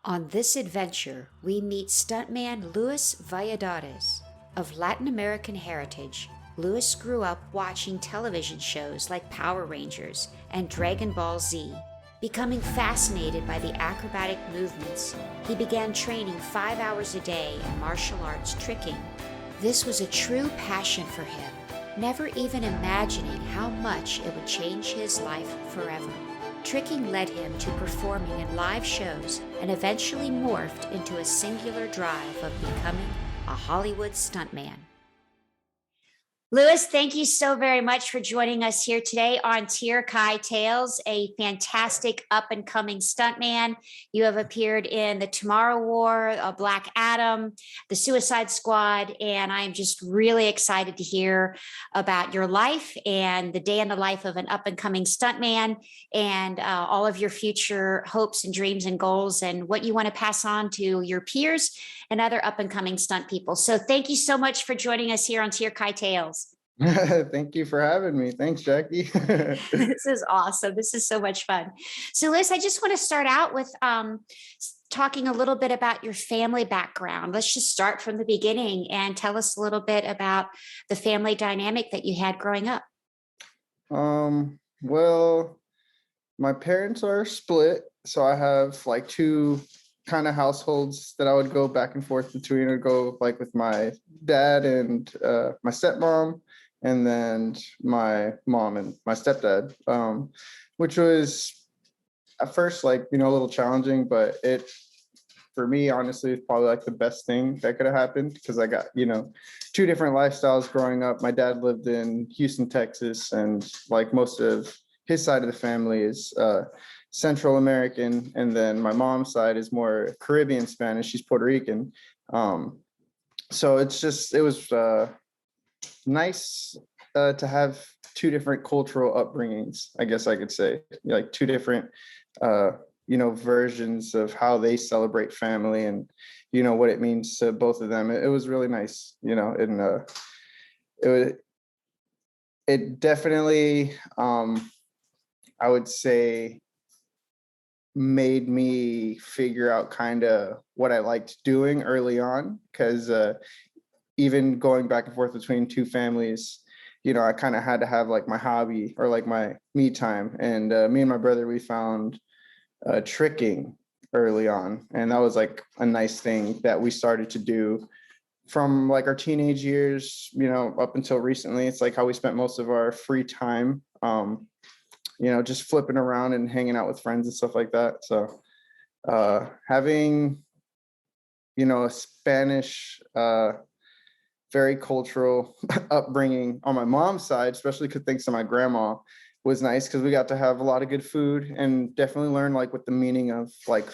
On this adventure, we meet stuntman Luis Valladares. Of Latin American heritage, Luis grew up watching television shows like Power Rangers and Dragon Ball Z. Becoming fascinated by the acrobatic movements, he began training 5 hours a day in martial arts tricking. This was a true passion for him, never even imagining how much it would change his life forever. Tricking led him to performing in live shows and eventually morphed into a singular drive of becoming a Hollywood stuntman. Luis, thank you so very much for joining us here today on Tir-Kai Tales, a fantastic up-and-coming stuntman. You have appeared in The Tomorrow War, Black Adam, The Suicide Squad, and I'm just really excited to hear about your life and the day in the life of an up-and-coming stuntman and all of your future hopes and dreams and goals and what you want to pass on to your peers and other up-and-coming stunt people. So thank you so much for joining us here on Tir-Kai Tales. Thank you for having me. Thanks, Jackie. This is awesome. This is so much fun. So Liz, I just want to start out with talking a little bit about your family background. Let's just start from the beginning and tell us a little bit about the family dynamic that you had growing up. Well, my parents are split, so I have like two kind of households that I would go back and forth between. I'd go like with my dad and my stepmom, and then my mom and my stepdad, which was at first like, a little challenging, but it, for me, honestly, is probably like the best thing that could have happened because I got, two different lifestyles growing up. My dad lived in Houston, Texas, and like most of his side of the family is Central American, and then my mom's side is more Caribbean Spanish. She's Puerto Rican. So it was nice to have two different cultural upbringings, I guess I could say, like two different, versions of how they celebrate family and, what it means to both of them. It was really nice, and it definitely, I would say, made me figure out kind of what I liked doing early on, because even going back and forth between two families, I kind of had to have like my hobby or like my me time. And me and my brother, we found tricking early on. And that was like a nice thing that we started to do from like our teenage years, up until recently. It's like how we spent most of our free time, just flipping around and hanging out with friends and stuff like that. So having, a Spanish, very cultural upbringing on my mom's side, especially because thanks to my grandma, was nice because we got to have a lot of good food and definitely learn like what the meaning of like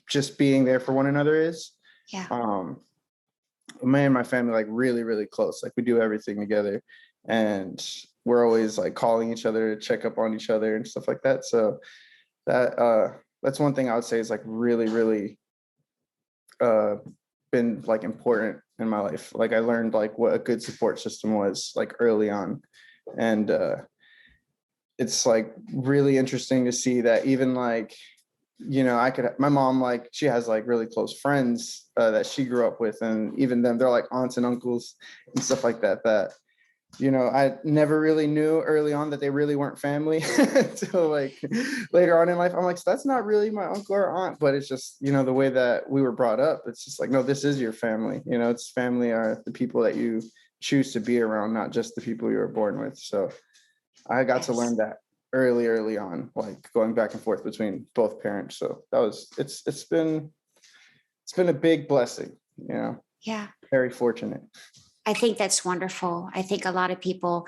just being there for one another is. Yeah. Me and my family like really, really close. Like we do everything together, and we're always like calling each other to check up on each other and stuff like that. So that's one thing I would say is like really, really been like important in my life. Like I learned like what a good support system was like early on. And it's like really interesting to see that even like, my mom, like she has like really close friends that she grew up with, and even them, they're like aunts and uncles and stuff like that, I never really knew early on that they really weren't family until like later on in life. I'm like, so that's not really my uncle or aunt, but it's just, the way that we were brought up. It's just like, no, this is your family. It's family are the people that you choose to be around, not just the people you were born with. So I got to learn that early on, like going back and forth between both parents. So that was, it's been a big blessing, Yeah. Very fortunate. I think that's wonderful. I think a lot of people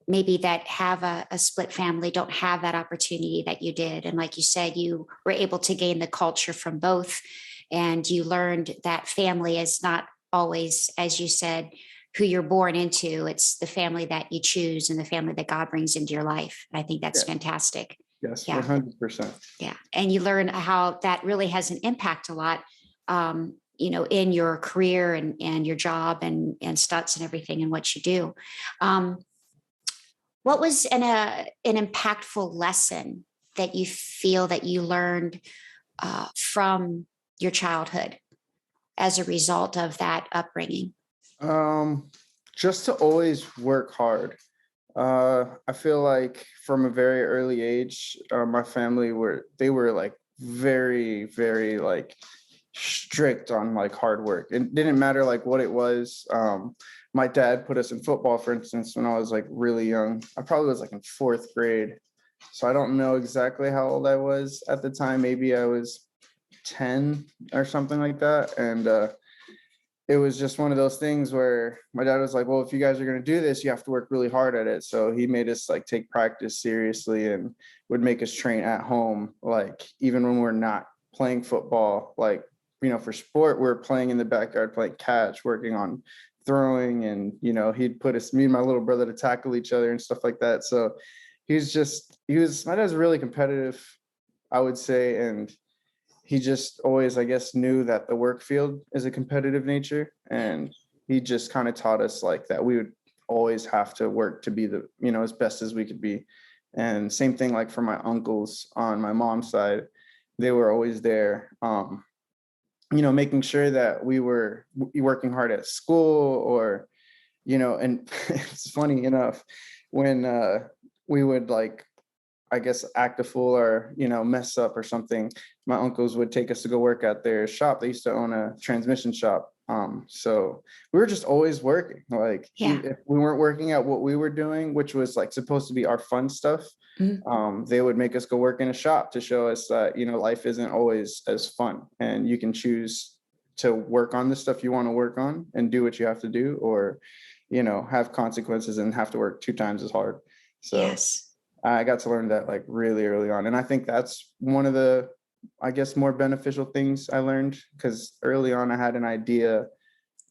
maybe that have a split family don't have that opportunity that you did. And like you said, you were able to gain the culture from both. And you learned that family is not always, as you said, who you're born into. It's the family that you choose and the family that God brings into your life. And I think that's fantastic. Yes, yeah. 100%. Yeah. And you learn how that really has an impact a lot in your career and your job and stunts and everything and what you do. What was an impactful lesson that you feel that you learned from your childhood as a result of that upbringing? Um, just to always work hard. I feel like from a very early age, my family were like very, very like strict on like hard work. It didn't matter like what it was. My dad put us in football, for instance, when I was like really young. I probably was like in fourth grade. So I don't know exactly how old I was at the time. Maybe I was 10 or something like that. And it was just one of those things where my dad was like, well, if you guys are going to do this, you have to work really hard at it. So he made us like take practice seriously and would make us train at home. Like even when we're not playing football, like, for sport, we're playing in the backyard, playing catch, working on throwing. And, he'd put me and my little brother to tackle each other and stuff like that. So my dad's really competitive, I would say. And he just always, I guess, knew that the work field is a competitive nature. And he just kind of taught us like that we would always have to work to be as best as we could be. And same thing like for my uncles on my mom's side, they were always there, making sure that we were working hard at school or, and it's funny enough when we would like, I guess, act a fool or, mess up or something, my uncles would take us to go work at their shop. They used to own a transmission shop. So we were just always working. Like Yeah. if we weren't working at what we were doing, which was like supposed to be our fun stuff, they would make us go work in a shop to show us that, life isn't always as fun and you can choose to work on the stuff you want to work on and do what you have to do, or, have consequences and have to work 2 times as hard. So Yes. I got to learn that like really early on. And I think that's one of the, I guess, more beneficial things I learned, because early on I had an idea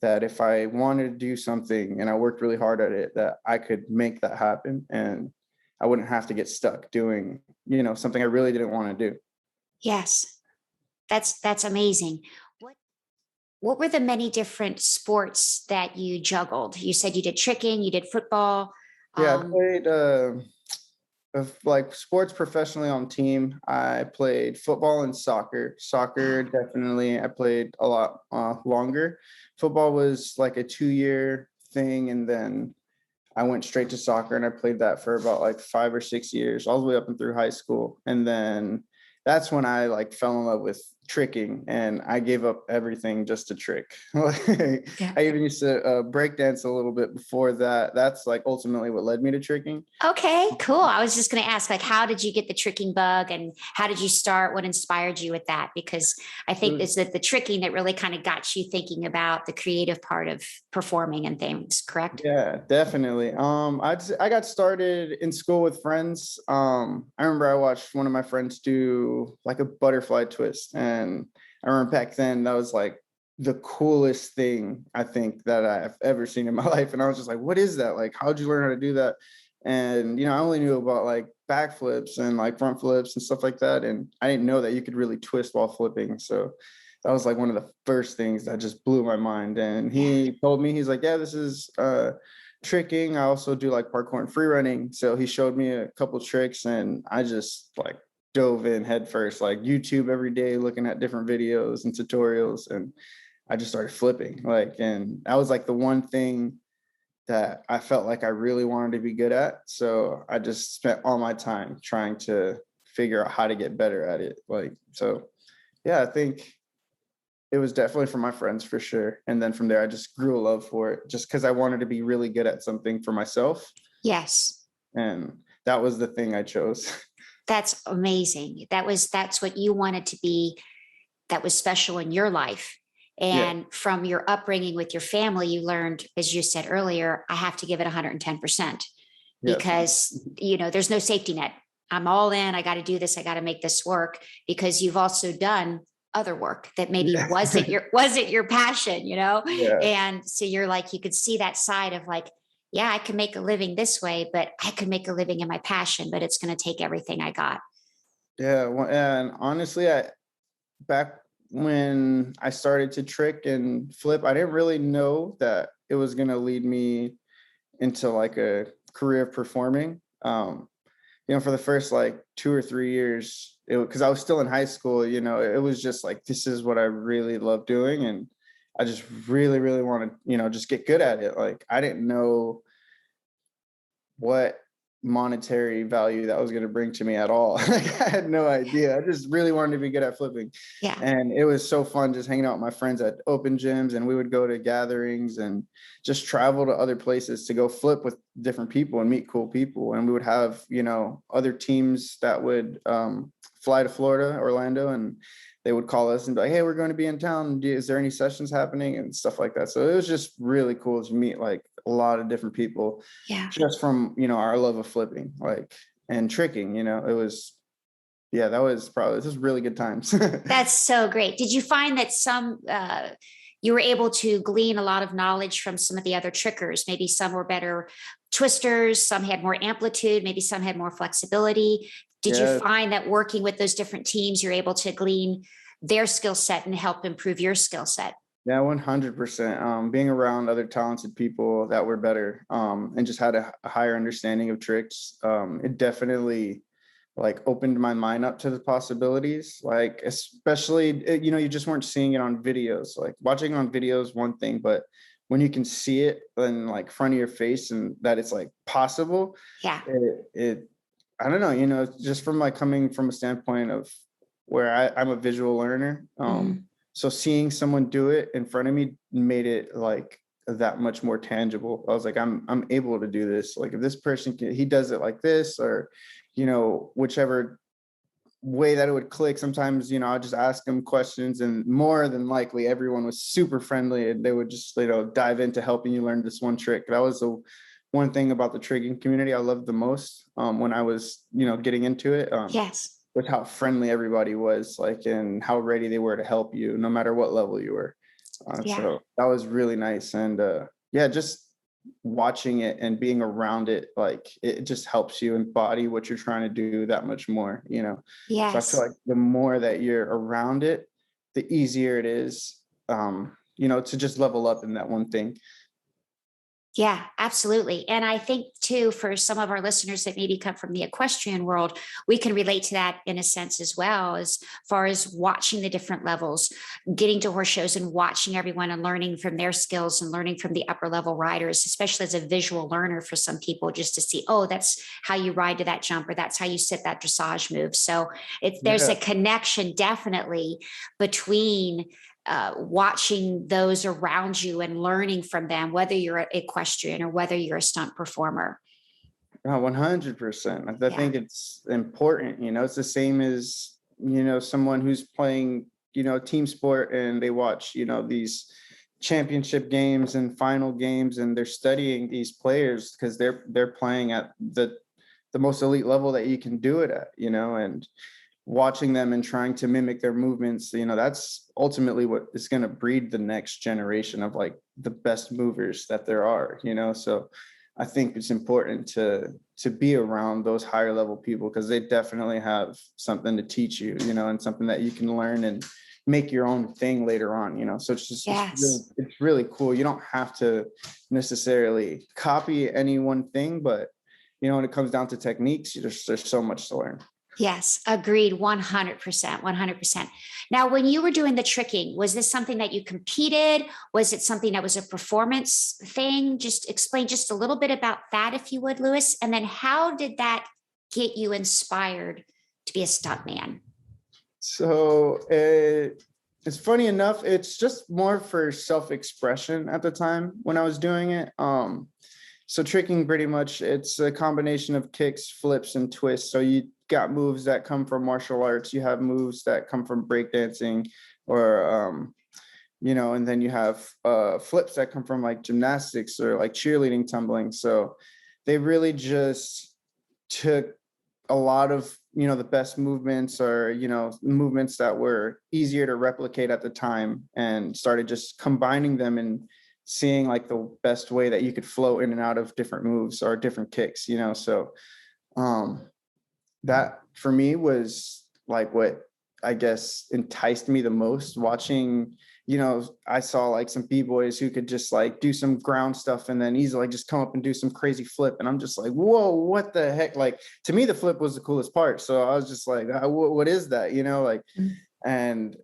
that if I wanted to do something and I worked really hard at it, that I could make that happen and I wouldn't have to get stuck doing, something I really didn't want to do. Yes. That's amazing. What what were the many different sports that you juggled? You said you did tricking, you did football. Yeah, I Um, played of like sports professionally on team. I played football and soccer. Soccer, definitely. I played a lot longer. Football was like a 2-year thing, and then I went straight to soccer, and I played that for about like 5 or 6 years, all the way up and through high school. And then that's when I like fell in love with tricking, and I gave up everything just to trick. Like, yeah. I even used to break dance a little bit before that. That's like ultimately what led me to tricking. Okay, cool. I was just going to ask, like, how did you get the tricking bug and how did you start? What inspired you with that? Because I think it's the tricking that really kind of got you thinking about the creative part of performing and things, correct? Yeah, definitely. I got started in school with friends. I remember I watched one of my friends do like a butterfly twist, and I remember back then that was like the coolest thing I think that I've ever seen in my life. And I was just like, "What is that? Like, how'd you learn how to do that?" And I only knew about like backflips and like front flips and stuff like that, and I didn't know that you could really twist while flipping. So that was like one of the first things that just blew my mind. And Yeah. he told me, he's like, yeah, this is tricking. I also do like parkour and free running. So he showed me a couple tricks, and I just like dove in head first, like YouTube every day, looking at different videos and tutorials. And I just started flipping. Like, and that was like the one thing that I felt like I really wanted to be good at. So I just spent all my time trying to figure out how to get better at it. Like, so yeah, I think it was definitely from my friends for sure. And then from there, I just grew a love for it just because I wanted to be really good at something for myself. Yes. And that was the thing I chose. That's amazing. That's what you wanted to be, that was special in your life. Yeah. And from your upbringing with your family, you learned, as you said earlier, I have to give it 110% Yes. because, there's no safety net. I'm all in. I got to do this. I got to make this work, because you've also done other work that maybe Yeah. wasn't your passion, Yeah. And so you're like, you could see that side of like, yeah, I can make a living this way, but I could make a living in my passion, but it's going to take everything I got. Yeah. Well, and honestly, back when I started to trick and flip, I didn't really know that it was going to lead me into like a career of performing. for the first like 2 or 3 years, because I was still in high school, it was just like, this is what I really love doing. And I just really, really want to, just get good at it. Like, I didn't know what monetary value that was going to bring to me at all. Like, I had no idea. I just really wanted to be good at flipping. Yeah. And it was so fun just hanging out with my friends at open gyms, and we would go to gatherings and just travel to other places to go flip with different people and meet cool people. And we would have, other teams that would fly to Florida, Orlando, and they would call us and be like, hey, we're going to be in town. Is there any sessions happening and stuff like that? So it was just really cool to meet like a lot of different people Yeah. just from, our love of flipping, like, and tricking. It was, yeah, this was really good times. That's so great. Did you find that you were able to glean a lot of knowledge from some of the other trickers? Maybe some were better twisters, some had more amplitude, maybe some had more flexibility. Did you Yeah. find that working with those different teams, you're able to glean their skill set and help improve your skill set? Yeah, 100%. Being around other talented people that were better, and just had a higher understanding of tricks, it definitely like opened my mind up to the possibilities. Like, especially, you just weren't seeing it on videos. Like, watching on videos one thing, but when you can see it in like front of your face and that it's like possible, Yeah. it I don't know, just from like coming from a standpoint of where I'm a visual learner. Mhm. So seeing someone do it in front of me made it like that much more tangible. I was like, I'm able to do this. Like, if this person he does it like this, or, whichever way that it would click. Sometimes, I'll just ask them questions, and more than likely everyone was super friendly, and they would just, dive into helping you learn this one trick. That was the one thing about the tricking community I loved the most, when I was, getting into it. Yes. With how friendly everybody was, like, and how ready they were to help you, no matter what level you were. Yeah. So that was really nice. And yeah, just watching it and being around it, like, it just helps you embody what you're trying to do that much more. So I feel Yes. like the more that you're around it, the easier it is, to just level up in that one thing. Yeah, absolutely. And I think too, for some of our listeners that maybe come from the equestrian world, we can relate to that in a sense as well, as far as watching the different levels, getting to horse shows and watching everyone and learning from their skills and learning from the upper level riders, especially as a visual learner for some people, just to see, oh, that's how you ride to that jump, or that's how you sit that dressage move. So there's Yeah. a connection definitely between watching those around you and learning from them, whether you're an equestrian or whether you're a stunt performer. 100%. I Yeah. think it's important. It's the same as, someone who's playing, team sport, and they watch, these championship games and final games, and they're studying these players because they're playing at the most elite level that you can do it at, and watching them and trying to mimic their movements, that's ultimately what is going to breed the next generation of like the best movers that there are. So I think it's important to be around those higher level people, because they definitely have something to teach you, and something that you can learn and make your own thing later on. So Yes. it's really cool. You don't have to necessarily copy any one thing, but when it comes down to techniques, there's so much to learn. Yes, agreed 100%. 100%. Now, when you were doing the tricking, was this something that you competed? Was it something that was a performance thing? Just explain just a little bit about that, if you would, Lewis. And then how did that get you inspired to be a stuntman? So it's funny enough, it's just more for self-expression at the time when I was doing it. So tricking, pretty much, it's a combination of kicks, flips, and twists. So you got moves that come from martial arts. You have moves that come from breakdancing, or and then you have flips that come from like gymnastics or like cheerleading, tumbling. So they really just took a lot of the best movements, or movements that were easier to replicate at the time, and started just combining them and seeing like the best way that you could flow in and out of different moves or different kicks. So that for me was like what I guess enticed me the most, watching I saw like some b-boys who could just like do some ground stuff and then easily like just come up and do some crazy flip. And I'm just like, whoa, what the heck? Like, to me, the flip was the coolest part. So I was just like, what is that? Like, and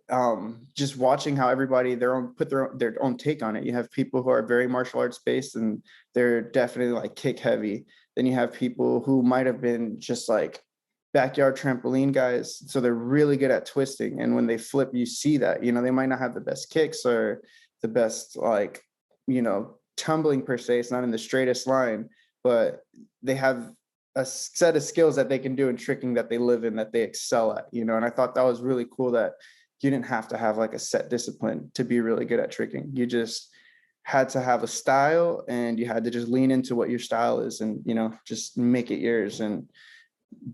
just watching how everybody put their own take on it. You have people who are very martial arts based and they're definitely like kick heavy. Then you have people who might have been just like backyard trampoline guys, so they're really good at twisting, and when they flip, you see that they might not have the best kicks or the best like tumbling per se. It's not in the straightest line, but they have a set of skills that they can do in tricking that they live in, that they excel at. And I thought that was really cool, that you didn't have to have like a set discipline to be really good at tricking. You just had to have a style, and you had to just lean into what your style is, and just make it yours and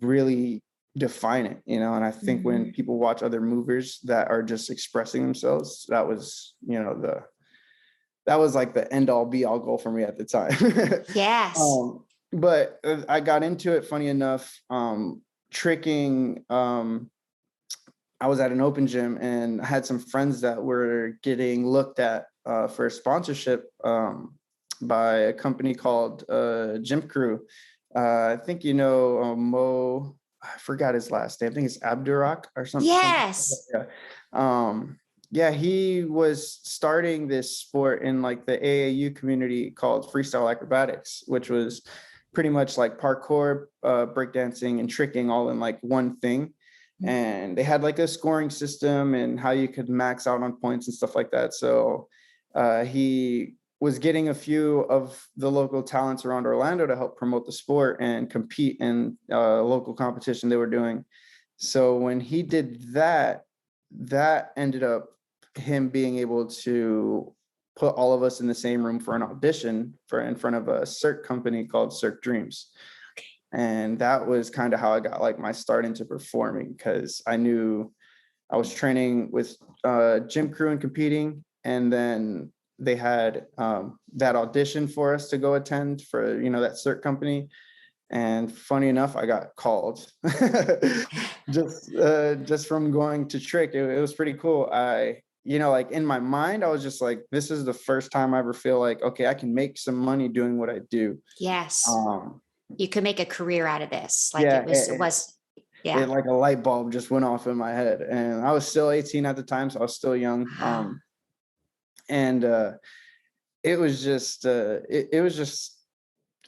really define it. And I think when people watch other movers that are just expressing themselves, that was that was like the end all be all goal for me at the time. Yes. But I got into it, funny enough, tricking. I was at an open gym and I had some friends that were getting looked at for sponsorship by a company called Gym Crew. I think Mo. I forgot his last name. I think it's Abdurak or something. Yes. Yeah, he was starting this sport in like the AAU community called freestyle acrobatics, which was pretty much like parkour, breakdancing, and tricking all in like one thing. And they had like a scoring system and how you could max out on points and stuff like that. So he was getting a few of the local talents around Orlando to help promote the sport and compete in local competition they were doing. So when he did that, that ended up him being able to put all of us in the same room for an audition in front of a cirque company called Cirque Dreams. Okay. And that was kind of how I got like my start into performing, because I knew I was training with Gym Crew and competing, and then they had that audition for us to go attend for that Cirque company. And funny enough, I got called just from going to trick. It was pretty cool. I like in my mind, I was just like, this is the first time I ever feel like, okay, I can make some money doing what I do. Yes. You could make a career out of this. Like yeah, it was yeah. It, like a light bulb just went off in my head, and I was still 18 at the time, so I was still young. And it was just it was just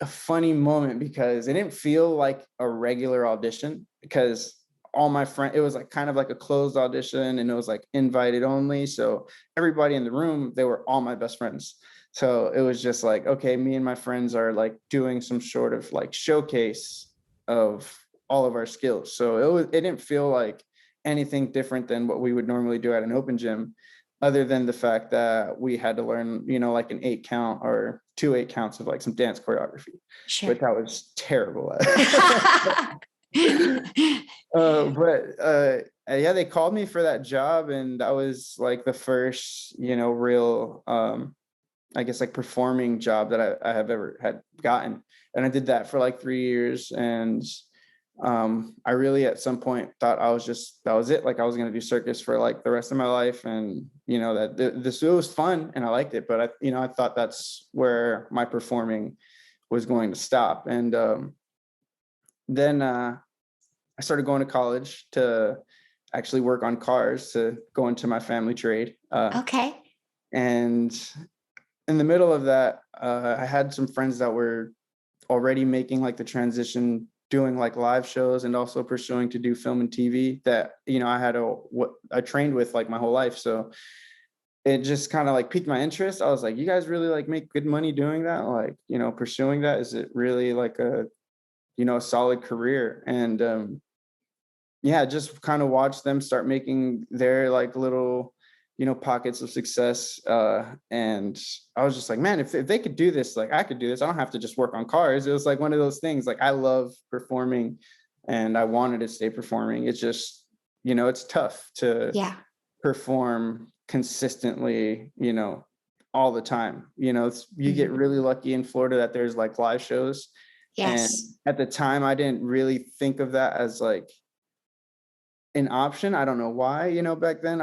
a funny moment, because it didn't feel like a regular audition, because all my friends, it was like kind of like a closed audition, and it was like invited only. So everybody in the room, they were all my best friends. So it was just like, okay, me and my friends are like doing some sort of like showcase of all of our skills. So it didn't feel like anything different than what we would normally do at an open gym, other than the fact that we had to learn, like an 8 count or 2 8 counts of like some dance choreography, sure. which I was terrible at. Yeah, they called me for that job, and that was like the first, real, I guess like performing job that I have ever had gotten. And I did that for like 3 years. And I really at some point thought that was it. Like I was going to do circus for like the rest of my life. And, it was fun and I liked it, but I thought that's where my performing was going to stop. And then I started going to college to actually work on cars, to go into my family trade. Okay. And in the middle of that, I had some friends that were already making like the transition, doing like live shows and also pursuing to do film and TV that, I trained with like my whole life. So it just kind of like piqued my interest. I was like, you guys really like make good money doing that? Like, pursuing that, is it really like a solid career? And yeah, just kind of watch them start making their like little, pockets of success. And I was just like, man, if they could do this, like I could do this. I don't have to just work on cars. It was like one of those things, like I love performing and I wanted to stay performing. It's just, it's tough to perform consistently, all the time. You get really lucky in Florida that there's like live shows. Yes. And at the time I didn't really think of that as like an option. I don't know why, back then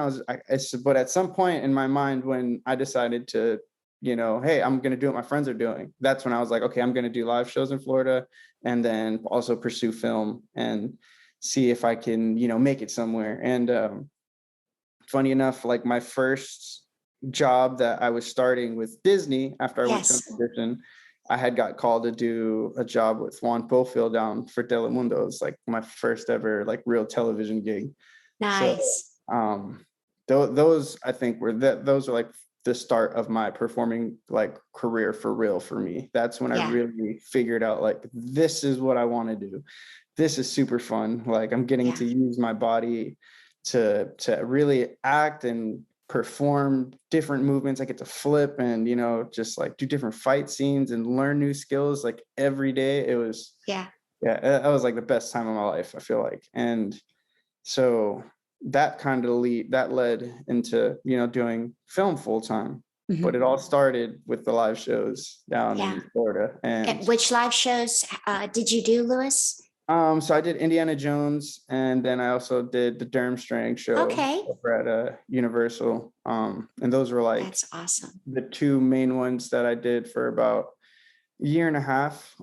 but at some point in my mind, when I decided to, hey, I'm going to do what my friends are doing. That's when I was like, okay, I'm going to do live shows in Florida and then also pursue film and see if I can, make it somewhere. And funny enough, like my first job that I was starting with Disney after I went to an Yes. audition, I had got called to do a job with Juan down for Telemundo. It's like my first ever like real television gig. So Nice. um those I think those are like the start of my performing like career for real for me. That's when I Yeah. really figured out like this is what I want to do. This is super fun. Like I'm getting Yeah. to use my body to really act and perform different movements. I get to flip and just like do different fight scenes and learn new skills like every day. It was Yeah. yeah, that was like the best time of my life, I feel like. And so that kind of led into doing film full time. Mhm. But it all started with the live shows down Yeah. in Florida. And And which live shows did you do, Lewis? so I did Indiana Jones, and then I also did the Durmstrang show Okay. over at Universal. And those were like That's awesome. the two main ones that I did for about a year and a half.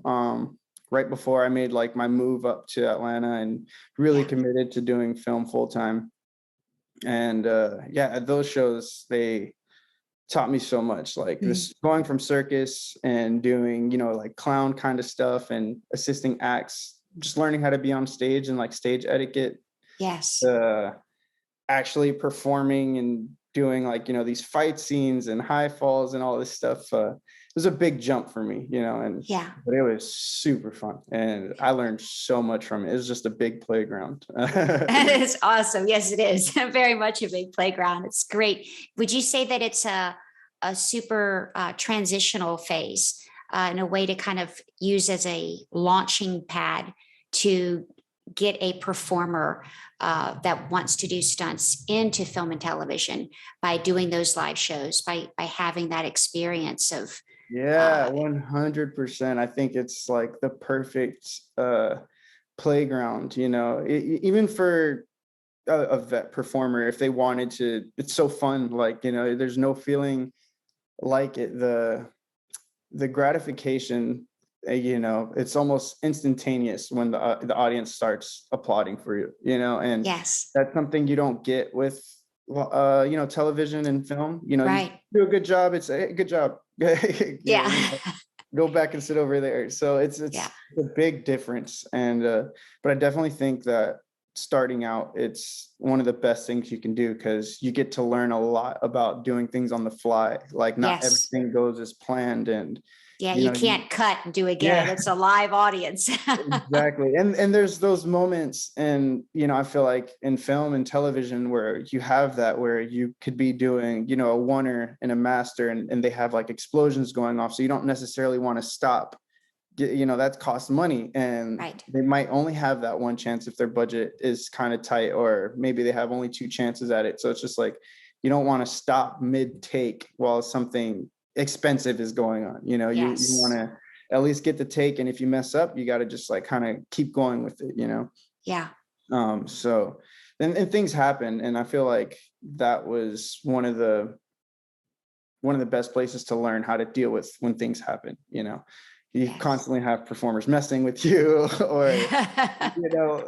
Right before I made like my move up to Atlanta and really Yeah. committed to doing film full time. And yeah, those shows, they taught me so much, like Mm. this going from circus and doing like clown kind of stuff and assisting acts, just learning how to be on stage and like stage etiquette, Yes. uh actually performing and doing like these fight scenes and high falls and all this stuff. It was a big jump for me, and Yeah. but it was super fun and I learned so much from it. It was just a big playground. That is awesome. Yes, it is. Very much a big playground. It's great. Would you say that it's a super transitional phase in a way to kind of use as a launching pad to get a performer that wants to do stunts into film and television by doing those live shows, by having that experience of Yeah, 100%. I think it's like the perfect playground, even for a vet performer if they wanted to. It's so fun. Like, there's no feeling like it. The gratification, it's almost instantaneous when the audience starts applauding for you, and yes, that's something you don't get with television and film. You right. do a good job, it's a good job. Yeah. Go back and sit over there. So it's Yeah. a big difference. And but I definitely think that starting out, it's one of the best things you can do because you get to learn a lot about doing things on the fly. Like not Yes. everything goes as planned, and Yeah. You you can't cut and do again. yeah. It's a live audience. Exactly. And there's those moments, and I feel like in film and television where you have that, where you could be doing a oneer and a master, and they have like explosions going off, so you don't necessarily want to stop. That costs money, and Right. they might only have that one chance if their budget is kind of tight, or maybe they have only two chances at it. So it's just like you don't want to stop mid take while something expensive is going on. You want Yes. to at least get the take, and if you mess up, you got to just like kind of keep going with it. Yeah. So and things happen, and I feel like that was one of the best places to learn how to deal with when things happen. You Yes. constantly have performers messing with you, or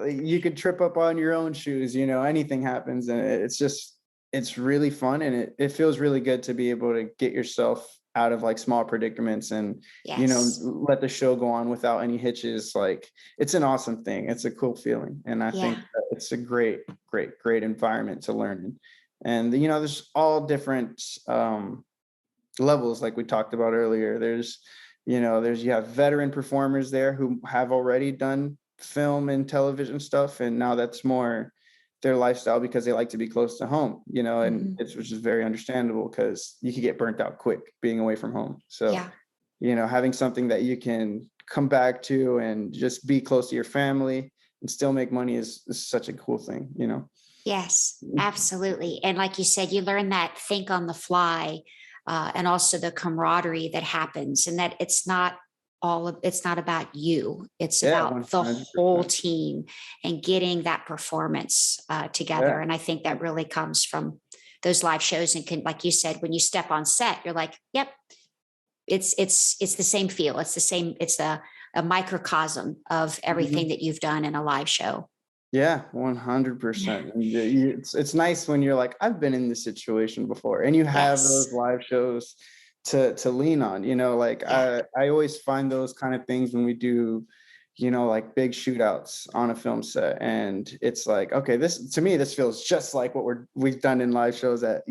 you could trip up on your own shoes. Anything happens, and it's really fun, and it feels really good to be able to get yourself out of like small predicaments and Yes. let the show go on without any hitches. Like it's an awesome thing. It's a cool feeling, and I think Yeah. that it's a great environment to learn in. And there's all different levels, like we talked about earlier. You have veteran performers there who have already done film and television stuff, and now that's more their lifestyle because they like to be close to home, and Mhm. which is very understandable because you could get burnt out quick being away from home. So Yeah. having something that you can come back to and just be close to your family and still make money is such a cool thing. Yes, absolutely. And like you said, you learn that think on the fly and also the camaraderie that happens, and that it's not it's not about you. It's Yeah, about the whole 100%. team and getting that performance together. Yeah. And I think that really comes from those live shows. And like you said, when you step on set, you're like, yep, it's the same feel. It's the same. It's a microcosm of everything that you've done in a live show. Yeah, Yeah. 100%. And it's nice when you're like, I've been in this situation before, and you have Yes. those live shows to lean on. Like Yeah. I always find those kind of things when we do, like big shootouts on a film set, and it's like, okay, this to me this feels just like what we've done in live shows at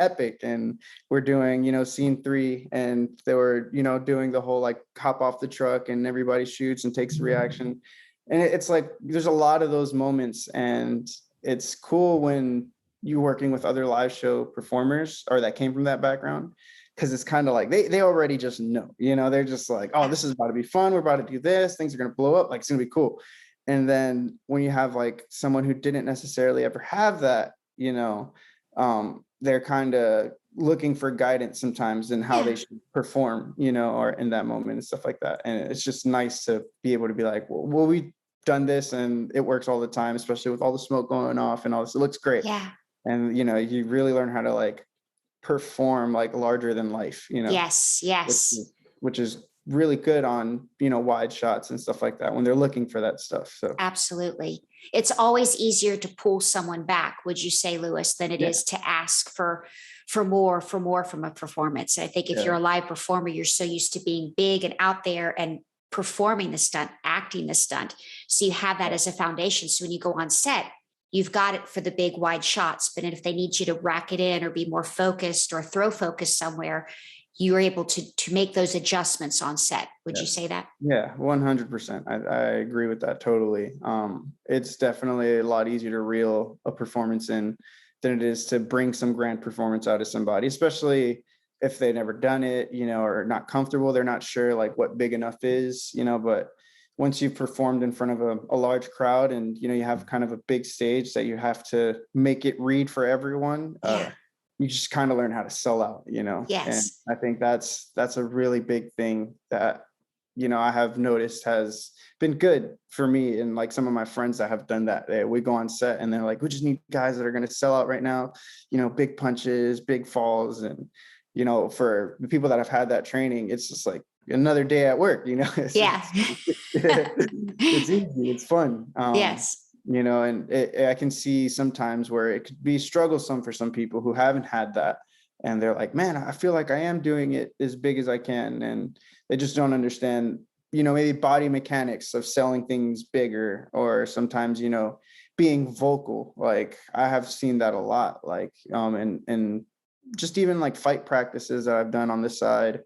Epic, and we're doing scene 3, and they were doing the whole like hop off the truck and everybody shoots and takes a reaction. And it's like there's a lot of those moments, and it's cool when you're working with other live show performers or that came from that background, because it's kind of like they already just know, they're just like, oh, this is about to be fun, we're about to do this, things are going to blow up, like it's going to be cool. And then when you have like someone who didn't necessarily ever have that, they're kind of looking for guidance sometimes in how they should perform, or in that moment and stuff like that. And it's just nice to be able to be like, well, we've done this and it works all the time, especially with all the smoke going off and all this. It looks great. Yeah. And, you really learn how to like perform like larger than life, Yes. Yes. which is really good on, wide shots and stuff like that when they're looking for that stuff. So Absolutely. It's always easier to pull someone back, would you say, Lewis, than it yeah, is to ask for more from a performance. I think if yeah, you're a live performer, you're so used to being big and out there and performing the stunt, acting the stunt. So you have that as a foundation. So when you go on set, you've got it for the big wide shots. But if they need you to rack it in or be more focused or throw focus somewhere, you're able to make those adjustments on set. Would you say that? yeah, 100%. I agree with that totally. It's definitely a lot easier to reel a performance in than it is to bring some grand performance out of somebody, especially if they've never done it, or not comfortable. They're not sure like what big enough is, but once you've performed in front of a large crowd and, you have kind of a big stage that you have to make it read for everyone, Yeah. you just kind of learn how to sell out, and Yes. I think that's a really big thing that, I have noticed has been good for me and like some of my friends that have done that. We go on set and they're like, we just need guys that are going to sell out right now, big punches, big falls. And, for the people that have had that training, it's just like another day at work, it's, Yeah. it's easy, it's fun. Yes. And I can see sometimes where it could be strugglesome for some people who haven't had that. And they're like, man, I feel like I am doing it as big as I can. And they just don't understand, maybe body mechanics of selling things bigger, or sometimes, being vocal. Like I have seen that a lot, like, and just even like fight practices that I've done on this side,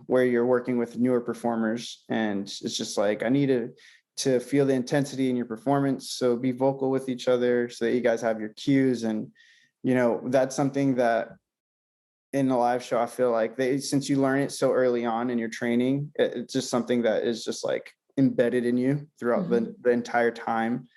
where you're working with newer performers, and it's just like, I need to feel the intensity in your performance. So be vocal with each other so that you guys have your cues. And, that's something that in the live show, I feel like since you learn it so early on in your training, it's just something that is just like embedded in you throughout the entire time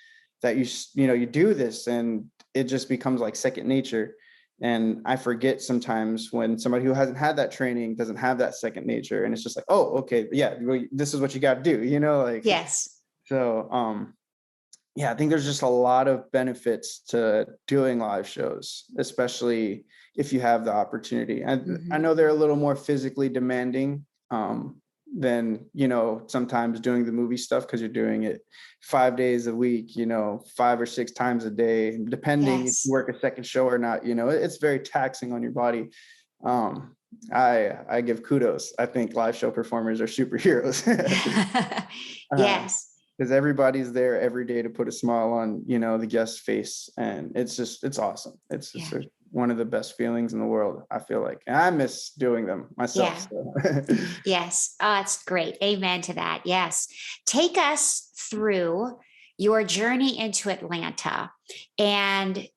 that you do this, and it just becomes like second nature. And I forget sometimes when somebody who hasn't had that training doesn't have that second nature, and it's just like, oh, okay, yeah, well, this is what you got to do, like. Yes. So, yeah, I think there's just a lot of benefits to doing live shows, especially if you have the opportunity. I know they're a little more physically demanding than, sometimes doing the movie stuff, because you're doing it 5 days a week, 5 or 6 times a day, depending if you work a second show or not. It's very taxing on your body. I give kudos. I think live show performers are superheroes. Yes. Because everybody's there every day to put a smile on, the guest's face. And it's awesome. It's just one of the best feelings in the world, I feel like. And I miss doing them myself. Yeah. So. Yes. Oh, it's great. Amen to that. Yes. Take us through your journey into Atlanta and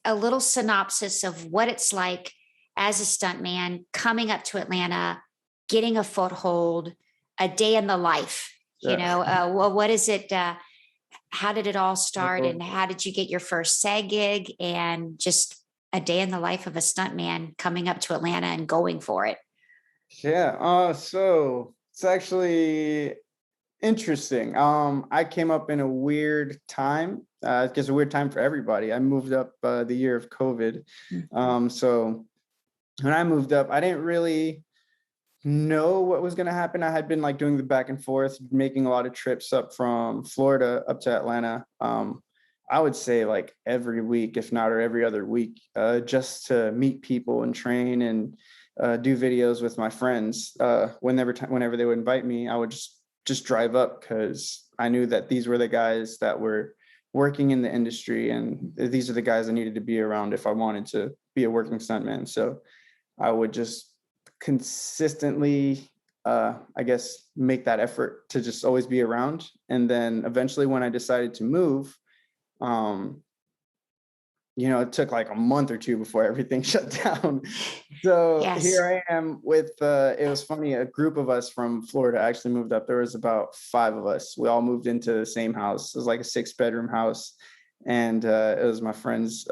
a little synopsis of what it's like as a stuntman coming up to Atlanta, getting a foothold, a day in the life. Well, what is it? How did it all start, and how did you get your first SAG gig, and just a day in the life of a stuntman coming up to Atlanta and going for it? Yeah. So It's actually interesting. I came up in a weird time. I guess a weird time for everybody. I moved up the year of COVID. Mhm. So when I moved up, I didn't really know what was going to happen. I had been like doing the back and forth, making a lot of trips up from Florida up to Atlanta. I would say like every week, if not or every other week, just to meet people and train and do videos with my friends. Whenever they would invite me, I would just drive up because I knew that these were the guys that were working in the industry, and these are the guys I needed to be around if I wanted to be a working stuntman. So I would just consistently, I guess, make that effort to just always be around. And then eventually, when I decided to move, um, it took like a month or two before everything shut down. So Yes. here I am with, it was funny, a group of us from Florida actually moved up. There was about 5 of us. We all moved into the same house. It was like a 6-bedroom house. And it was my friends,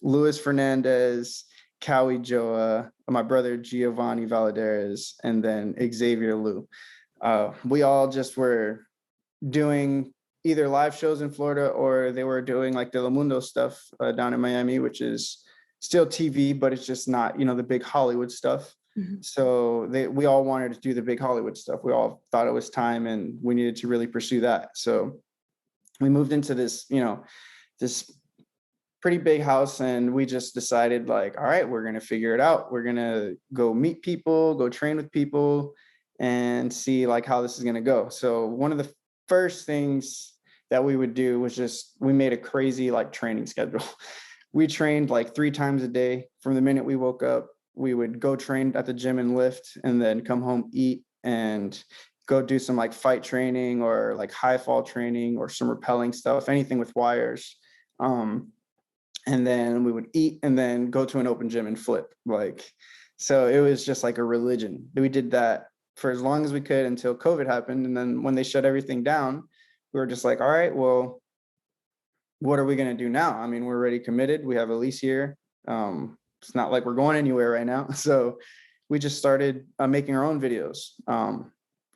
Luis Fernandez, Cowie Joa, my brother Giovanni Valladares, and then Xavier Liu. We all just were doing either live shows in Florida, or they were doing like Telemundo stuff down in Miami, which is still TV, but it's just not, the big Hollywood stuff. Mhm. So we all wanted to do the big Hollywood stuff. We all thought it was time and we needed to really pursue that. So we moved into this pretty big house, and we just decided like, all right, we're going to figure it out. We're going to go meet people, go train with people, and see like how this is going to go. So one of the first things that we would do was we made a crazy like training schedule. We trained like 3 times a day. From the minute we woke up, we would go train at the gym and lift, and then come home, eat, and go do some like fight training or like high fall training or some rappelling stuff, anything with wires. And then we would eat and then go to an open gym and flip. So it was just like a religion. We did that for as long as we could until COVID happened. And then when they shut everything down, we were just like, all right, well, what are we going to do now? I mean, we're already committed. We have a lease here. It's not like we're going anywhere right now. So we just started making our own videos,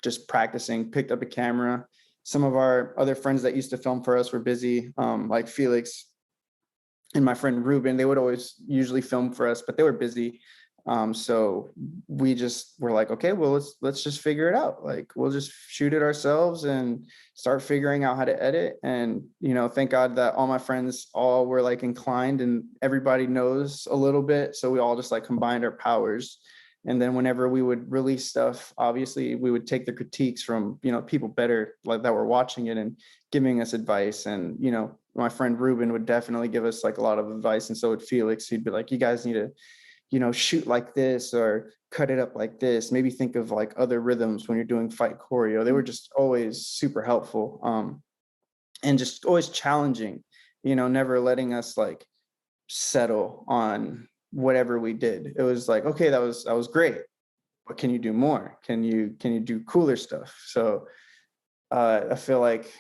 just practicing, picked up a camera. Some of our other friends that used to film for us were busy, like Felix and my friend Ruben. They would always usually film for us, but they were busy. So we just were like, okay, well, let's just figure it out. Like, we'll just shoot it ourselves and start figuring out how to edit. And, thank God that all my friends all were like inclined, and everybody knows a little bit. So we all just like combined our powers. And then whenever we would release stuff, obviously we would take the critiques from, people better like that were watching it and giving us advice. And, my friend Ruben would definitely give us like a lot of advice. And so would Felix. He'd be like, you guys need to, shoot like this or cut it up like this. Maybe think of like other rhythms when you're doing fight choreo. They were just always super helpful, and just always challenging, never letting us like settle on whatever we did. It was like, okay, that was great, but can you do more? Can you do cooler stuff? So I feel like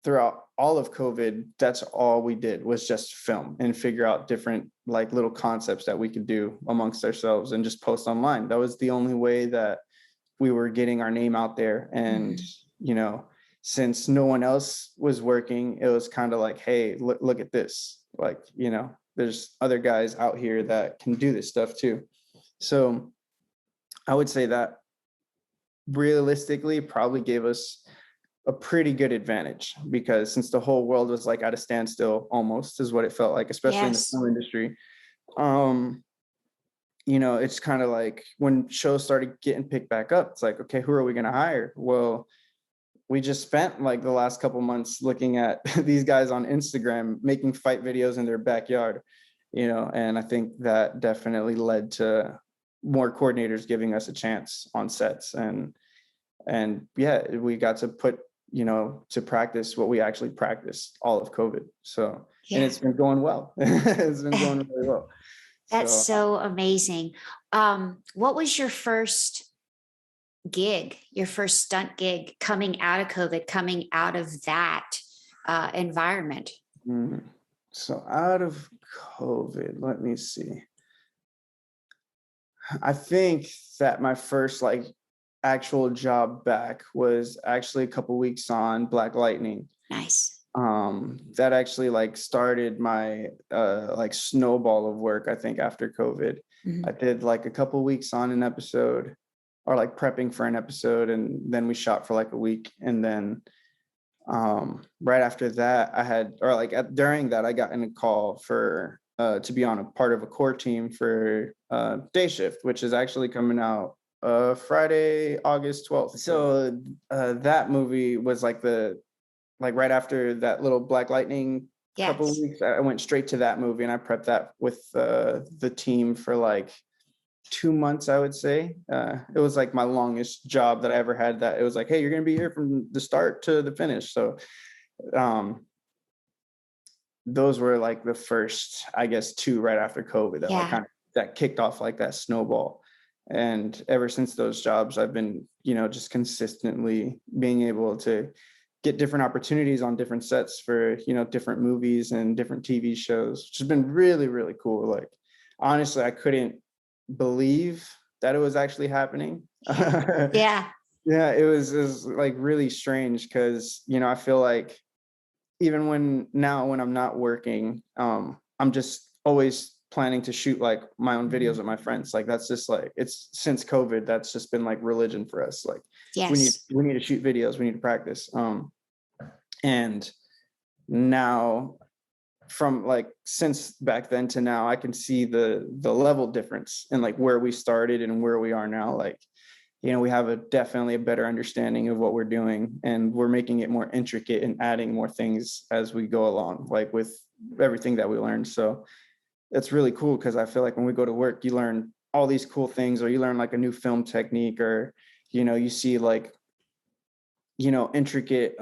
throughout all of COVID, that's all we did was just film and figure out different like little concepts that we could do amongst ourselves and just post online. That was the only way that we were getting our name out there. And, Mhm. Since no one else was working, it was kind of like, hey, look at this. Like, there's other guys out here that can do this stuff too. So I would say that realistically probably gave us a pretty good advantage, because since the whole world was like at a standstill almost, is what it felt like, especially in the Yes. film industry. um it's kind of like when shows started getting picked back up, it's like, okay, who are we going to hire? Well, we just spent like the last couple months looking at these guys on Instagram making fight videos in their backyard, and I think that definitely led to more coordinators giving us a chance on sets. And yeah, we got to put, to practice what we actually practiced all of COVID. So, and Yeah. it's been going well. It's been going really well. That's So so amazing. What was your first gig, your first stunt gig coming out of COVID, coming out of that environment? mm, so out of COVID, let me see. I think that my first like actual job back was actually a couple weeks on Black Lightning. Nice. That actually like started my like snowball of work, I think, after COVID. Mhm. I did like a couple weeks on an episode, or like prepping for an episode, and then we shot for like a week. And then right after that, during that, I got in a call for to be on a part of a core team for Day Shift, which is actually coming out Friday, August 12th. So that movie was like right after that little Black Lightning couple of Yes. weeks, I went straight to that movie, and I prepped that with the team for like 2 months, I would say. It was like my longest job that I ever had. That it was like, hey, you're gonna be here from the start to the finish. So those were like the first, I guess, two right after COVID that like Yeah. kind of that kicked off like that snowball. And ever since those jobs, I've been, just consistently being able to get different opportunities on different sets for, different movies and different TV shows, which has been really, really cool. Like, honestly, I couldn't believe that it was actually happening. Yeah. Yeah, it was like really strange because, I feel like even when I'm not working, I'm just always planning to shoot like my own videos with my friends. Like that's just like, it's since COVID, that's just been like religion for us. Like Yes. we need to shoot videos, we need to practice. And now from like since back then to now, I can see the level difference in like where we started and where we are now. Like, we have definitely a better understanding of what we're doing, and we're making it more intricate and adding more things as we go along, like with everything that we learned. So it's really cool because I feel like when we go to work, you learn all these cool things, or you learn like a new film technique, or, you see like, intricate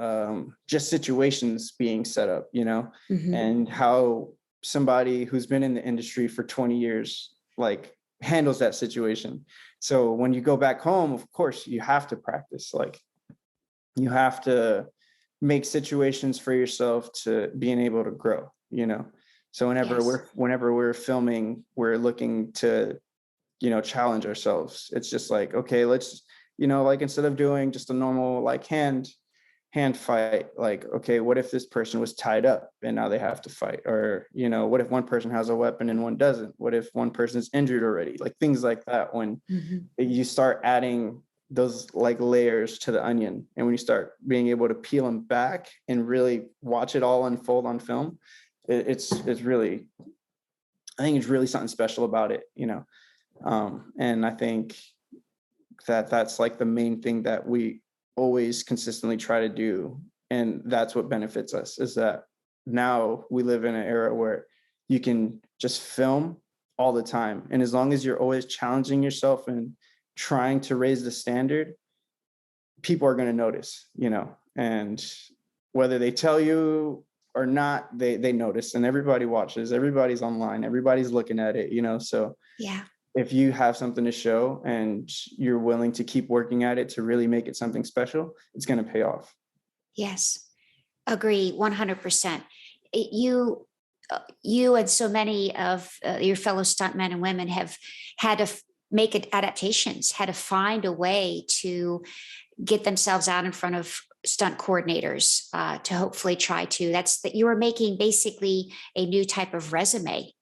just situations being set up, Mhm. and how somebody who's been in the industry for 20 years like handles that situation. So when you go back home, of course, you have to practice. Like you have to make situations for yourself to being able to grow. So Yes. whenever we're filming, we're looking to, challenge ourselves. It's just like, okay, let's, like instead of doing just a normal like hand fight, like, okay, what if this person was tied up and now they have to fight? Or, what if one person has a weapon and one doesn't? What if one person's injured already? Like things like that. When Mhm. you start adding those like layers to the onion, and when you start being able to peel them back and really watch it all unfold on film, it's really, I think it's really something special about it. And I think that that's like the main thing that we always consistently try to do. And that's what benefits us, is that now we live in an era where you can just film all the time. And as long as you're always challenging yourself and trying to raise the standard, people are going to notice. And whether they tell you or not, they notice, and everybody watches, everybody's online, everybody's looking at it. So Yeah. if you have something to show and you're willing to keep working at it to really make it something special, it's going to pay off. Yes. Agree 100%. You and so many of your fellow stuntmen and women have had to make it adaptations, had to find a way to get themselves out in front of stunt coordinators to hopefully try to. That's that you are making basically a new type of resume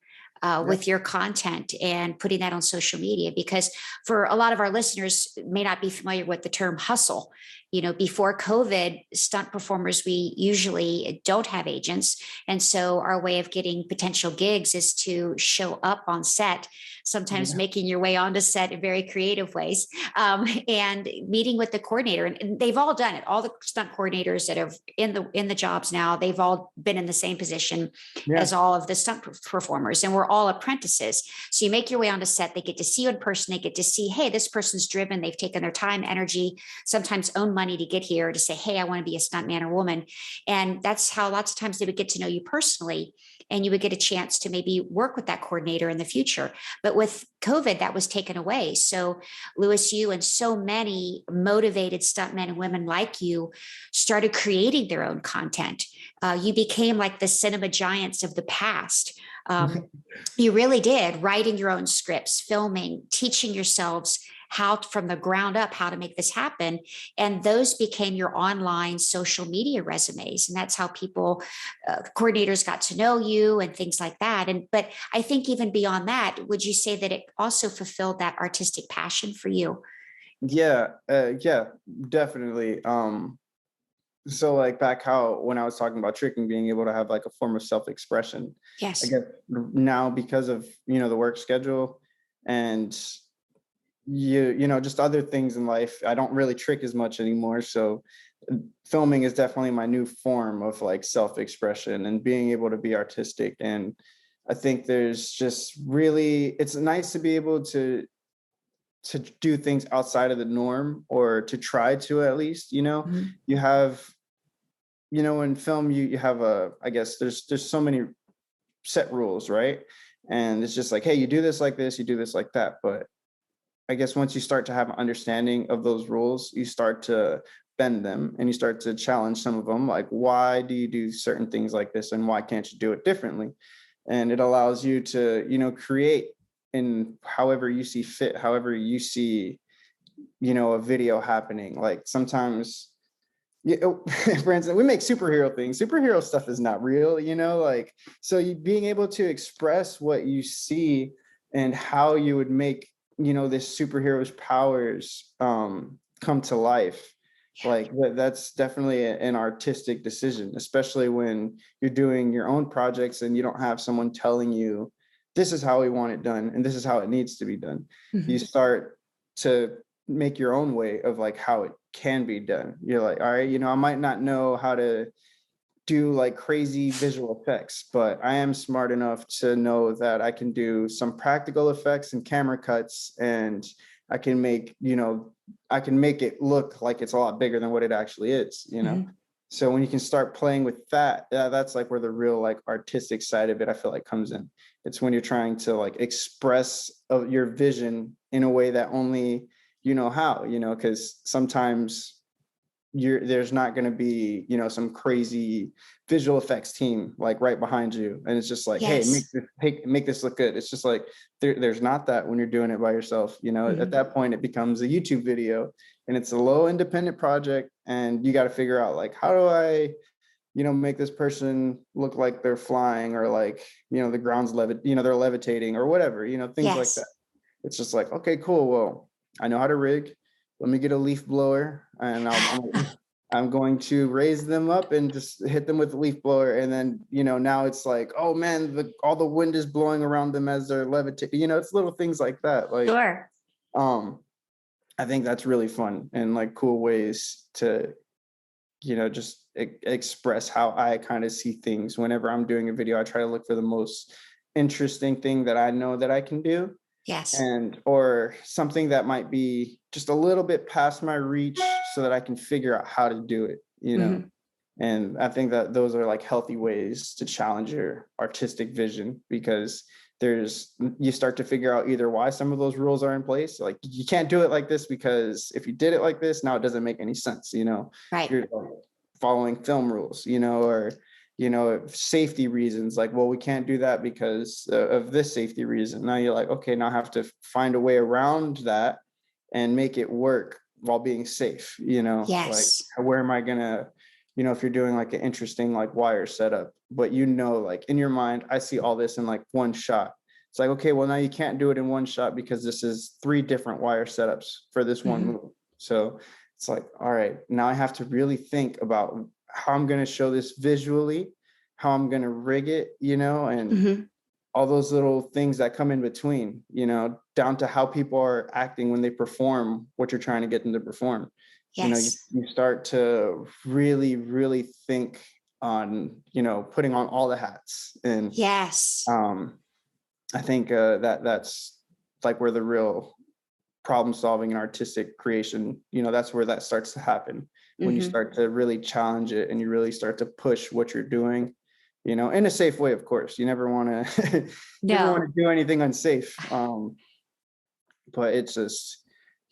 with your content and putting that on social media, because for a lot of our listeners may not be familiar with the term hustle. Before COVID, stunt performers, we usually don't have agents. And so our way of getting potential gigs is to show up on set, sometimes making your way onto set in very creative ways, and meeting with the coordinator. And they've all done it. All the stunt coordinators that are in the jobs now, they've all been in the same position Yeah. as all of the stunt performers. And we're all apprentices. So you make your way onto set, they get to see you in person, they get to see, hey, this person's driven, they've taken their time, energy, sometimes own money to get here, to say, hey, I want to be a stunt man or woman. And that's how lots of times they would get to know you personally, and you would get a chance to maybe work with that coordinator in the future. But with COVID, that was taken away. So Louis, you and so many motivated stuntmen and women like you started creating their own content. You became like the cinema giants of the past. You really did, writing your own scripts, filming, teaching yourselves how from the ground up how to make this happen, and those became your online social media resumes, and that's how people coordinators got to know you and things like that. And but I think even beyond that, would you say that it also fulfilled that artistic passion for you? Yeah, yeah, definitely. So like back how when I was talking about tricking, being able to have like a form of self-expression, I Yes. guess now because of the work schedule and just other things in life, I don't really trick as much anymore. So filming is definitely my new form of like self-expression and being able to be artistic. And I think there's just really, it's nice to be able to do things outside of the norm, or to try to at least. Mhm. You have, in film, you have I guess there's so many set rules, right? And it's just like, hey, you do this like this, you do this like that. But I guess once you start to have an understanding of those rules, you start to bend them and you start to challenge some of them. Like, why do you do certain things like this, and why can't you do it differently? And it allows you to, create in however you see fit, however you see, a video happening. Like sometimes, for instance, we make superhero things. Superhero stuff is not real, like, so you being able to express what you see and how you would make, this superhero's powers come to life. Like that's definitely an artistic decision, especially when you're doing your own projects and you don't have someone telling you this is how we want it done and this is how it needs to be done. You Mhm. start to make your own way of like how it can be done. You're like, all right, I might not know how to do like crazy visual effects, but I am smart enough to know that I can do some practical effects and camera cuts, and I can make, I can make it look like it's a lot bigger than what it actually is. Mhm. So when you can start playing with that, that's like where the real like artistic side of it, I feel like, comes in. It's when you're trying to like express your vision in a way that only you know how, because sometimes there's not going to be some crazy visual effects team like right behind you, and it's just like, hey, Yes. make this look good. It's just like there's not that when you're doing it by yourself. At Mhm. that point it becomes a YouTube video, and it's a low independent project, and you got to figure out like, how do I make this person look like they're flying, or like the ground's they're levitating or whatever, things like that. Yes. It's just like, okay, cool. Well, I know how to rig. Let me get a leaf blower, and I'm going to raise them up and just hit them with the leaf blower. And then, now it's like, oh man, all the wind is blowing around them as they're levitating. It's little things like that. Like, Sure. um, I think that's really fun and like cool ways to, just express how I kind of see things. Whenever I'm doing a video, I try to look for the most interesting thing that I know that I can do, Yes. and or something that might be just a little bit past my reach, so that I can figure out how to do it. Mhm. And I think that those are like healthy ways to challenge your artistic vision, because you start to figure out either why some of those rules are in place. Like, you can't do it like this because if you did it like this, now it doesn't make any sense. Right. You're like following film rules, or safety reasons, like, well, we can't do that because of this safety reason. Now you're like, okay, now I have to find a way around that and make it work while being safe. Like, Yes. where am I gonna, if you're doing like an interesting like wire setup, but like in your mind, I see all this in like one shot. It's like, okay, well, now you can't do it in one shot because this is 3 different wire setups for this one Mhm. move. So it's like, all right, now I have to really think about how I'm going to show this visually, how I'm going to rig it, and Mhm. all those little things that come in between, down to how people are acting when they perform what you're trying to get them to perform. Yes. You start to really, really think on, putting on all the hats. And Yes. I think that's like where the real problem solving and artistic creation, that's where that starts to happen, when you Mhm. start to really challenge it and you really start to push what you're doing, in a safe way. Of course, you never want to never want No. to do anything unsafe. But it's just,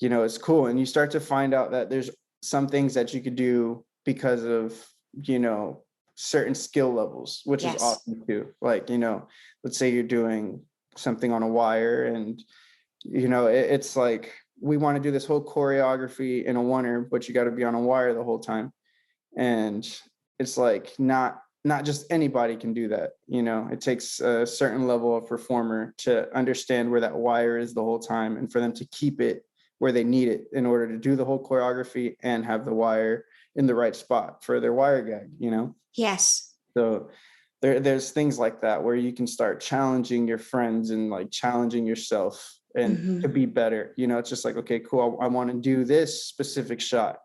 it's cool. And you start to find out that there's some things that you could do because of, you know, certain skill levels, which is Yes. awesome too. Like, let's say you're doing something on a wire, and it's like, we want to do this whole choreography in a oneer, but you got to be on a wire the whole time. And it's like, not just anybody can do that. It takes a certain level of performer to understand where that wire is the whole time, and for them to keep it where they need it in order to do the whole choreography and have the wire in the right spot for their wire gag. Yes. So there's things like that where you can start challenging your friends and like challenging yourself and to be better. It's just like, okay, cool, I want to do this specific shot,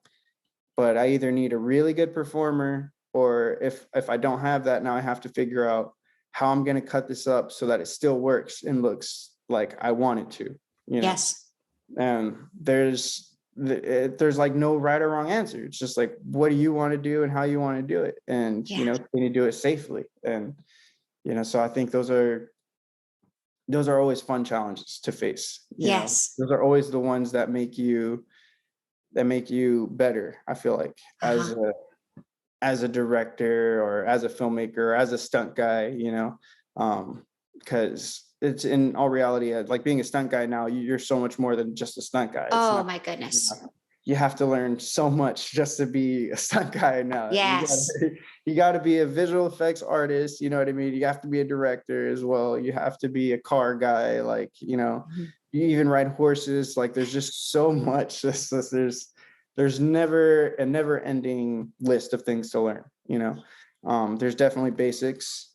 but I either need a really good performer, or if I don't have that, now I have to figure out how I'm going to cut this up so that it still works and looks like I want it to. Yes. And there's like no right or wrong answer. It's just like, what do you want to do and how you want to do it, and Yeah. can you do it safely? And so I think those are always fun challenges to face. Yes. Those are always the ones that make you better, I feel like, as a director or as a filmmaker or as a stunt guy. Because it's, in all reality, like being a stunt guy now, you're so much more than just a stunt guy. Oh my goodness. You have to learn so much just to be a stunt guy now. Yes. You got to be a visual effects artist. You know what I mean? You have to be a director as well. You have to be a car guy. Like, you even ride horses. Like, there's just so much. There's never a never ending list of things to learn. There's definitely basics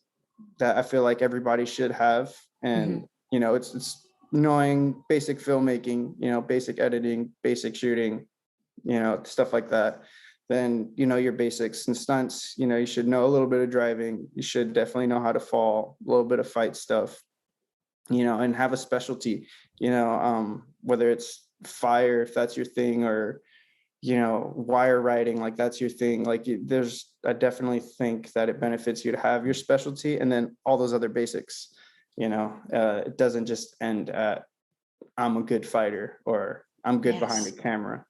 that I feel like everybody should have. And, it's knowing basic filmmaking, basic editing, basic shooting, stuff like that. Then, your basics and stunts, you should know a little bit of driving. You should definitely know how to fall, a little bit of fight stuff, and have a specialty, whether it's fire, if that's your thing, or, wire riding, like that's your thing. Like, I definitely think that it benefits you to have your specialty, and then all those other basics. It doesn't just end at, I'm a good fighter, or I'm good behind the camera.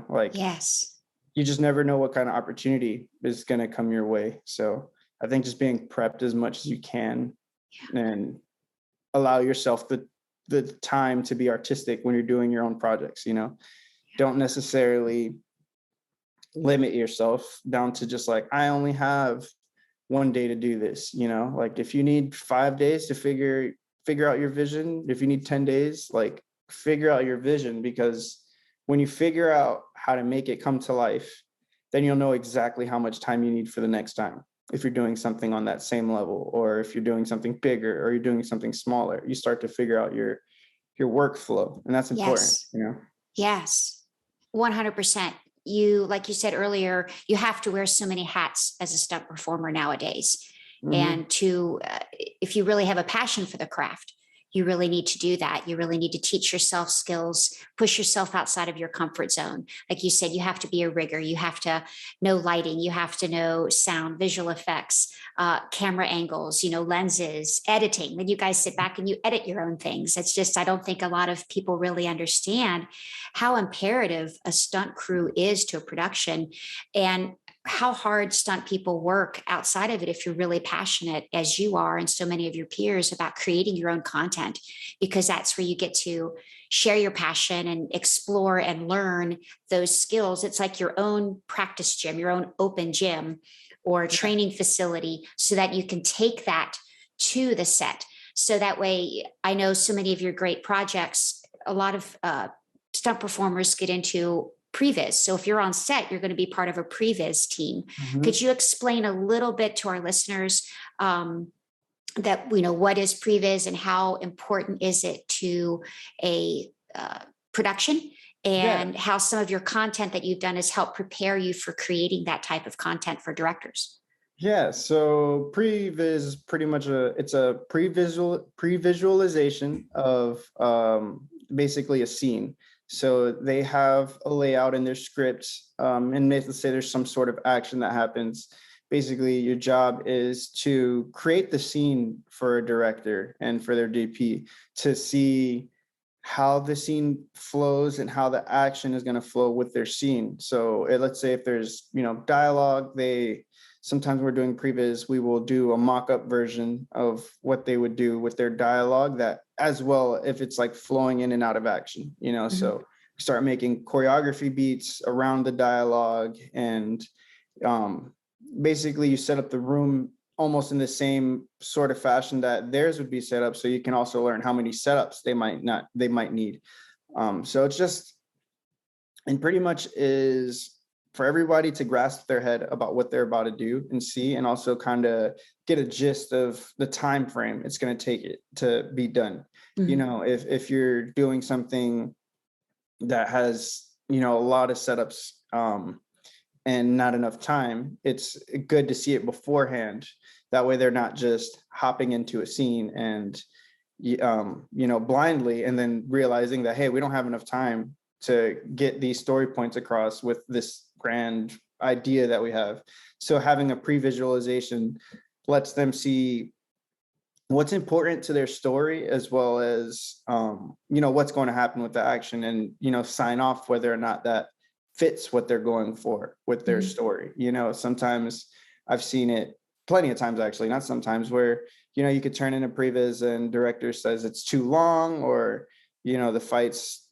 Like, yes, you just never know what kind of opportunity is going to come your way. So I think just being prepped as much as you can, and allow yourself the time to be artistic when you're doing your own projects. Don't necessarily limit yourself down to just like, I only have one day to do this. Like, if you need 5 days to figure out your vision, if you need 10 days, like, figure out your vision, because when you figure out how to make it come to life, then you'll know exactly how much time you need for the next time. If you're doing something on that same level, or if you're doing something bigger, or you're doing something smaller, you start to figure out your workflow, and that's important. Yes, 100%. Like you said earlier, you have to wear so many hats as a stunt performer nowadays. And if you really have a passion for the craft, you really need to do that. You really need to teach yourself skills, push yourself outside of your comfort zone. Like you said, you have to be a rigger. You have to know lighting. You have to know sound, visual effects, camera angles, lenses, editing. Then you guys sit back and you edit your own things. It's just, I don't think a lot of people really understand how imperative a stunt crew is to a production, and how hard stunt people work outside of it if you're really passionate, as you are and so many of your peers, about creating your own content, because that's where you get to share your passion and explore and learn those skills. It's like your own practice gym, your own open gym or training facility, so that you can take that to the set. So that way, I know so many of your great projects, a lot of stunt performers get into Pre-Viz. So if you're on set, you're going to be part of a Pre-Viz team. Could you explain a little bit to our listeners that, what is Pre-Viz and how important is it to a production, and how some of your content that you've done has helped prepare you for creating that type of content for directors? Yeah, so Pre-Viz is pretty much it's a pre-visualization of basically a scene. So they have a layout in their script, and let's say there's some sort of action that happens. Basically, your job is to create the scene for a director and for their DP to see how the scene flows and how the action is going to flow with their scene. So let's say if there's, dialogue, they sometimes we're doing previs, we will do a mock-up version of what they would do with their dialogue, that as well, if it's like flowing in and out of action, so start making choreography beats around the dialogue. And basically you set up the room almost in the same sort of fashion that theirs would be set up, so you can also learn how many setups they might need. So it's just, and pretty much is for everybody to grasp their head about what they're about to do and see, and also kind of get a gist of the time frame it's going to take it to be done. If you're doing something that has a lot of setups and not enough time, it's good to see it beforehand. That way they're not just hopping into a scene and blindly, and then realizing that, hey, we don't have enough time to get these story points across with this grand idea that we have. So having a pre-visualization lets them see what's important to their story, as well as what's going to happen with the action, and sign off whether or not that fits what they're going for with their story. Sometimes I've seen it plenty of times, actually, not sometimes, where you could turn in a previs and director says it's too long, or the fight's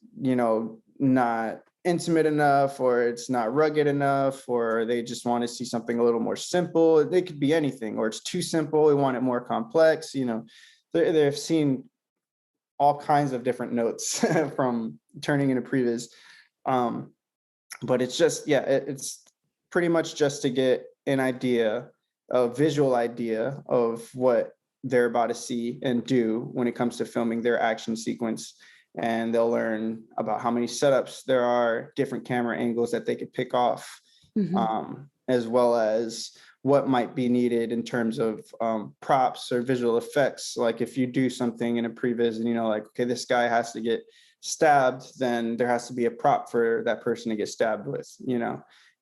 not intimate enough, or it's not rugged enough, or they just want to see something a little more simple. They could be anything, or it's too simple, we want it more complex. They've seen all kinds of different notes from turning in a previs. But it's just, it's pretty much just to get an idea, a visual idea of what they're about to see and do when it comes to filming their action sequence. And they'll learn about how many setups there are, different camera angles that they could pick off, as well as what might be needed in terms of props or visual effects. Like if you do something in a previs and okay, this guy has to get stabbed, then there has to be a prop for that person to get stabbed with.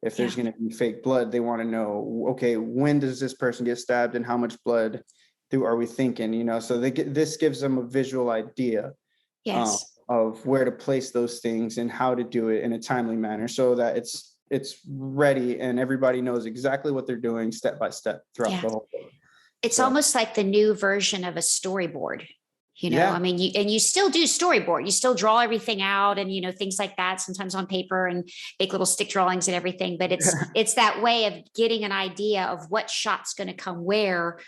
If there's going to be fake blood, they want to know, okay, when does this person get stabbed and how much blood are we thinking? So this gives them a visual idea of where to place those things and how to do it in a timely manner, so that it's ready and everybody knows exactly what they're doing step by step throughout the whole thing. It's almost like the new version of a storyboard. I mean, you still do storyboard, you still draw everything out and, things like that, sometimes on paper, and make little stick drawings and everything. But it's that way of getting an idea of what shot's going to come where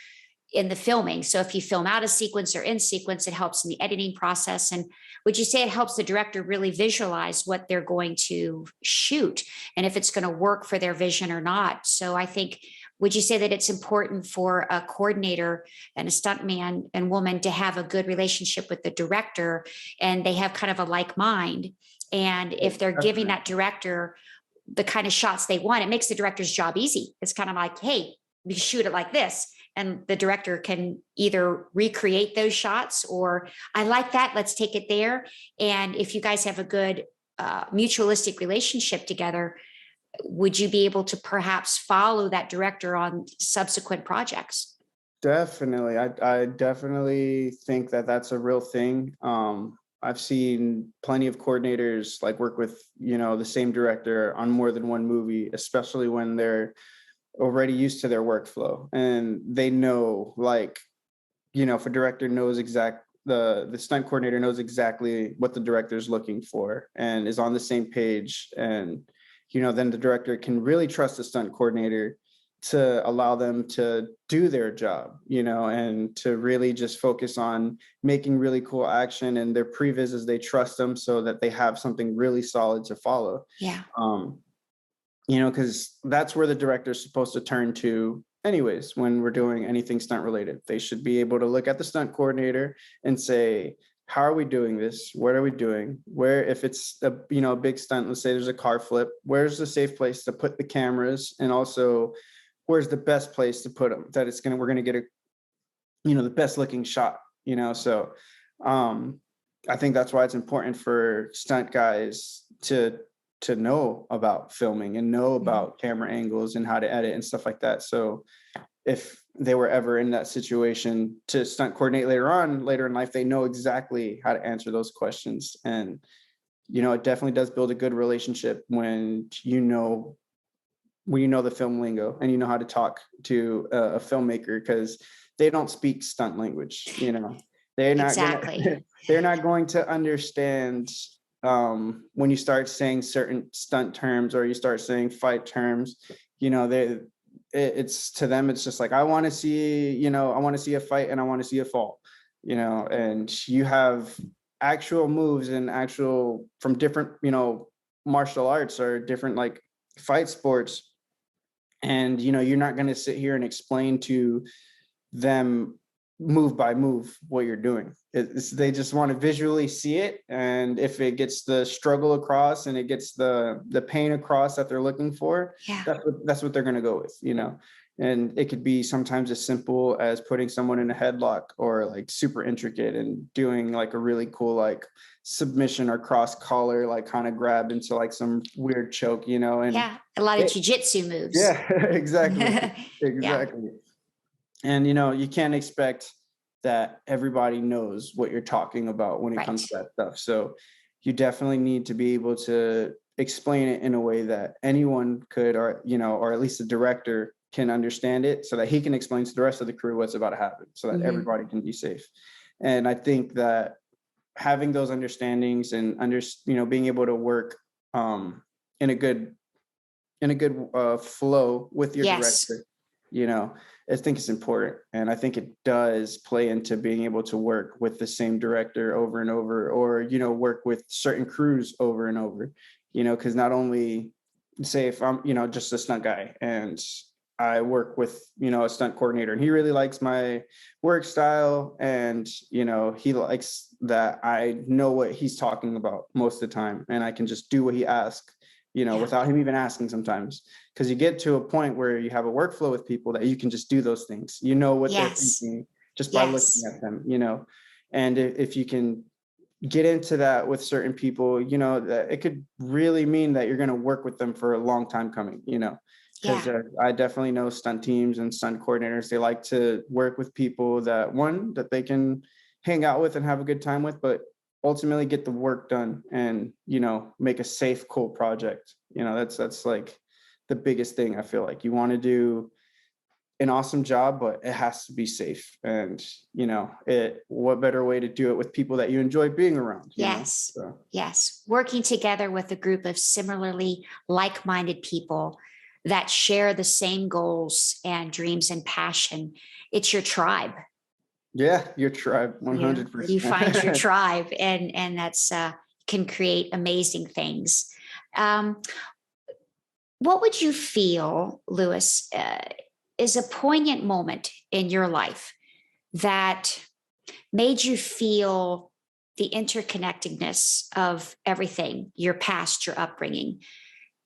in the filming. So if you film out a sequence or in sequence, it helps in the editing process. And would you say it helps the director really visualize what they're going to shoot and if it's going to work for their vision or not? So I think, would you say that it's important for a coordinator and a stuntman and woman to have a good relationship with the director, and they have kind of a like mind? And if they're giving that director the kind of shots they want, it makes the director's job easy. It's kind of like, hey, we shoot it like this. And the director can either recreate those shots, or I like that, let's take it there. And if you guys have a good mutualistic relationship together, would you be able to perhaps follow that director on subsequent projects? Definitely. I definitely think that that's a real thing. I've seen plenty of coordinators like work with, the same director on more than one movie, especially when they're already used to their workflow and they know, like, if a director knows the stunt coordinator knows exactly what the director is looking for and is on the same page, and then the director can really trust the stunt coordinator to allow them to do their job, and to really just focus on making really cool action, and their previs, they trust them so that they have something really solid to follow. Because that's where the director is supposed to turn to anyways when we're doing anything stunt related. They should be able to look at the stunt coordinator and say, how are we doing this? What are we doing? Where, if it's a big stunt, let's say there's a car flip, where's the safe place to put the cameras, and also where's the best place to put them that we're gonna get a the best looking shot. So I think that's why it's important for stunt guys to know about filming and know about camera angles and how to edit and stuff like that. So if they were ever in that situation to stunt coordinate later in life, they know exactly how to answer those questions. And, it definitely does build a good relationship when when you know the film lingo and you know how to talk to a filmmaker, because they don't speak stunt language, you know. They're not gonna Exactly. they're not going to understand when you start saying certain stunt terms or you start saying fight terms, you know, it's to them, it's just like, I want to see, you know, I want to see a fight and I want to see a fall, you know, and you have actual moves and actual from different, you know, martial arts or different like fight sports. And, you know, you're not going to sit here and explain to them move by move what you're doing. They just want to visually see it, and if it gets the struggle across and it gets the pain across that they're looking for, Yeah. that's what they're going to go with, you know. And it could be sometimes as simple as putting someone in a headlock, or like super intricate and doing like a really cool like submission or cross collar like kind of grab into like some weird choke, you know. And Yeah. A lot of it, jujitsu moves. yeah, exactly, Yeah. exactly. And, you know, you can't expect that everybody knows what you're talking about when it Right. comes to that stuff. So you definitely need to be able to explain it in a way that anyone could, or, you know, or at least the director can understand it, so that he can explain to the rest of the crew what's about to happen, so that everybody can be safe. And I think that having those understandings and you know, being able to work in a good flow with your Yes. director, you know, I think it's important. And I think it does play into being able to work with the same director over and over, or, you know, work with certain crews over and over, you know, because not only, say if I'm, you know, just a stunt guy and I work with, you know, a stunt coordinator and he really likes my work style, and, you know, he likes that I know what he's talking about most of the time and I can just do what he asks, you know, Yeah. without him even asking sometimes. Because you get to a point where you have a workflow with people that you can just do those things. You know what they're Yes. thinking just by looking Yes. at them, you know. And if you can get into that with certain people, you know, that it could really mean that you're going to work with them for a long time coming, you know. Because Yeah. I definitely know stunt teams and stunt coordinators, they like to work with people that, one, that they can hang out with and have a good time with, but ultimately get the work done and, you know, make a safe, cool project. You know, that's like the biggest thing. I feel like you want to do an awesome job, but it has to be safe. And, you know, what better way to do it with people that you enjoy being around, you know? Yes. So. Yes. Working together with a group of similarly like-minded people that share the same goals and dreams and passion. It's your tribe. Yeah, your tribe, You find your 100%. tribe, and that's can create amazing things. Um, what would you feel, Lewis, is a poignant moment in your life that made you feel the interconnectedness of everything, your past, your upbringing,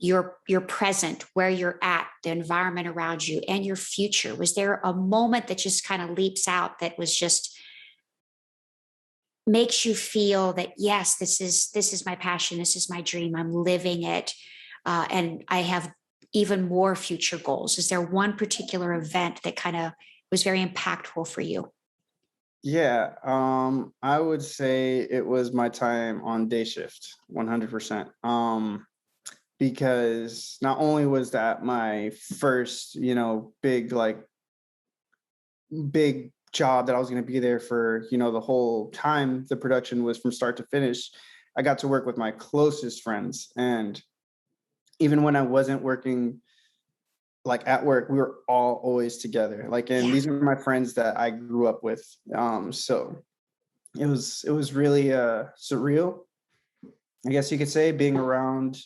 your present, where you're at, the environment around you, and your future? Was there a moment that just kind of leaps out that was just makes you feel that, yes, this is my passion, this is my dream, I'm living it, and I have even more future goals? Is there one particular event that kind of was very impactful for you? Yeah, I would say it was my time on day shift, 100%. Because not only was that my first, you know, big job that I was going to be there for, you know, the whole time the production was from start to finish, I got to work with my closest friends. And even when I wasn't working like at work, we were all always together. Like, and Yeah. these are my friends that I grew up with. So it was really surreal, I guess you could say, being around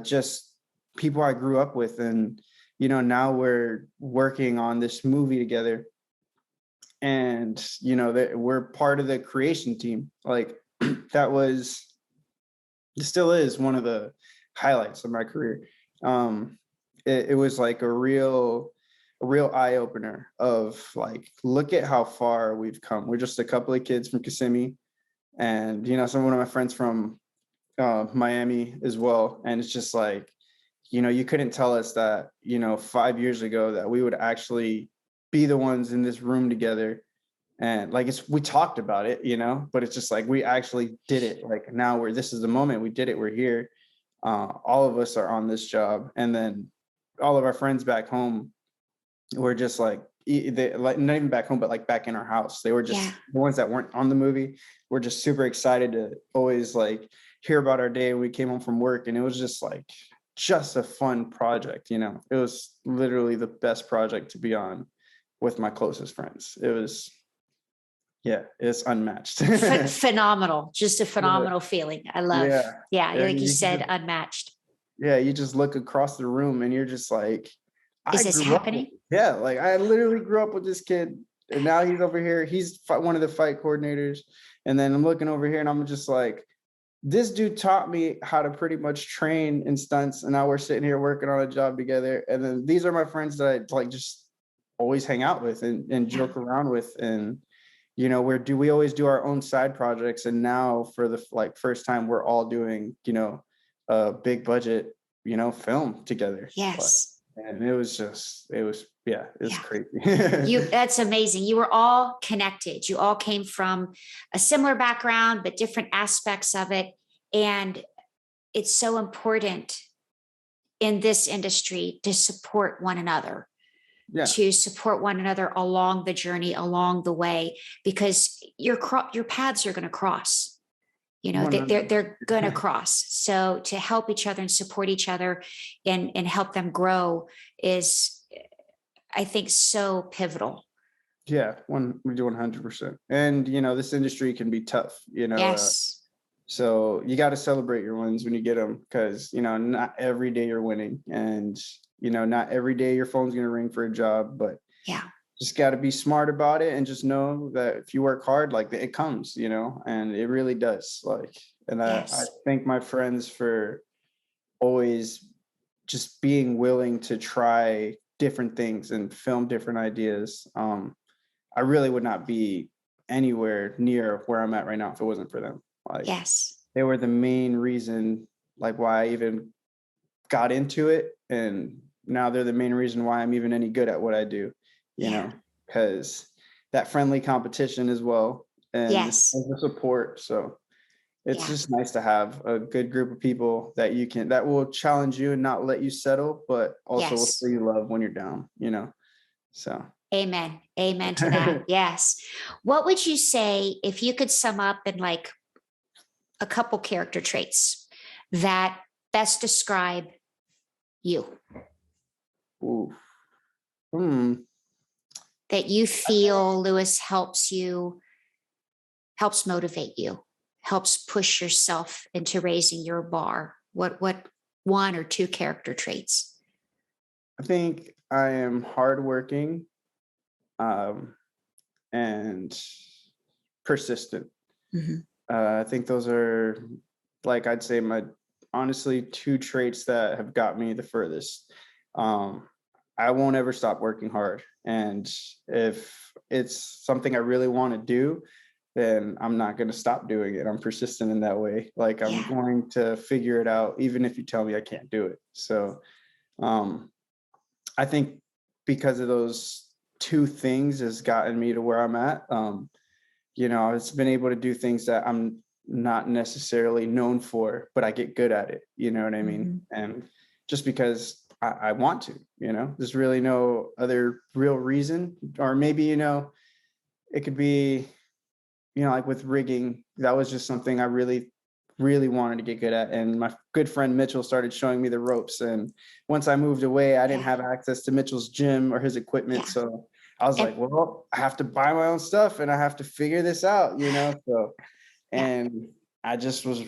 just people I grew up with. And, you know, now we're working on this movie together, and, you know, that we're part of the creation team. Like that was, it still is one of the highlights of my career. It was like a real eye opener of like, look at how far we've come. We're just a couple of kids from Kissimmee, and, you know, one of my friends from Miami as well. And it's just like, you know, you couldn't tell us that, you know, 5 years ago that we would actually be the ones in this room together. And like, we talked about it, you know, but it's just like, we actually did it. Like now this is the moment we did it. We're here. All of us are on this job. And then, all of our friends back home were just like, they, like not even back home, but like back in our house, they were just Yeah. the ones that weren't on the movie were just super excited to always like hear about our day when we came home from work. And it was just like just a fun project, you know. It was literally the best project to be on with my closest friends. It was, yeah, it's unmatched. Phenomenal. Just a phenomenal feeling. I love. Yeah. Yeah. And Like you you said, just, unmatched. yeah, you just look across the room and you're just like, Is I this grew up with, happening? yeah, like I literally grew up with this kid, and now he's over here. He's one of the fight coordinators. And then I'm looking over here and I'm just like, this dude taught me how to pretty much train in stunts. And now we're sitting here working on a job together. And then these are my friends that I like just always hang out with and Yeah. joke around with. And, you know, we always do our own side projects. And now for the like first time, we're all doing, you know, a big budget, you know, film together. Like, Yes. and it was just, it was, yeah, it's Yeah. crazy. That's amazing. You were all connected. You all came from a similar background, but different aspects of it. And it's so important in this industry to support one another, Yeah, to support one another along the journey, along the way, because your paths are going to cross. You know, they're 100. going to cross. So to help each other and support each other and help them grow is, I think, so pivotal. Yeah, we do 100%. And you know, this industry can be tough, you know. Yes. So you got to celebrate your wins when you get them, because you know, not every day you're winning, and you know, not every day your phone's gonna ring for a job, but Yeah. just got to be smart about it and just know that if you work hard, like it comes, you know, and it really does. Like, and I Yes. thank my friends for always just being willing to try different things and film different ideas. I really would not be anywhere near where I'm at right now if it wasn't for them. Like, Yes. they were the main reason, like why I even got into it, and now they're the main reason why I'm even any good at what I do, you Yeah. know, because that friendly competition as well, and just Yes. the support. So it's Yeah. just nice to have a good group of people that will challenge you and not let you settle, but also will Yes. show you love when you're down, you know. So Amen. Amen to that. Yes. What would you say if you could sum up in like a couple character traits that best describe you, ooh. Hmm. that you feel Lewis helps motivate you, helps push yourself into raising your bar? What one or two character traits? I think I am hardworking, um, and persistent. Mhm. I think those are, like, I'd say my honestly two traits that have got me the furthest. Um, I won't ever stop working hard, and if it's something I really want to do, then I'm not going to stop doing it. I'm persistent in that way. Like, I'm Yeah. going to figure it out, even if you tell me I can't do it. So, um, I think because of those two things has gotten me to where I'm at. You know, it's been able to do things that I'm not necessarily known for, but I get good at it. You know what I mean? Mhm. And just because I want to, you know, there's really no other real reason. Or maybe, you know, it could be, you know, like with rigging, that was just something I really, really wanted to get good at. And my good friend Mitchell started showing me the ropes. And once I moved away, I didn't Yeah. have access to Mitchell's gym or his equipment. Yeah. So I was And like, well, I have to buy my own stuff and I have to figure this out, you know? So, yeah. and I just was,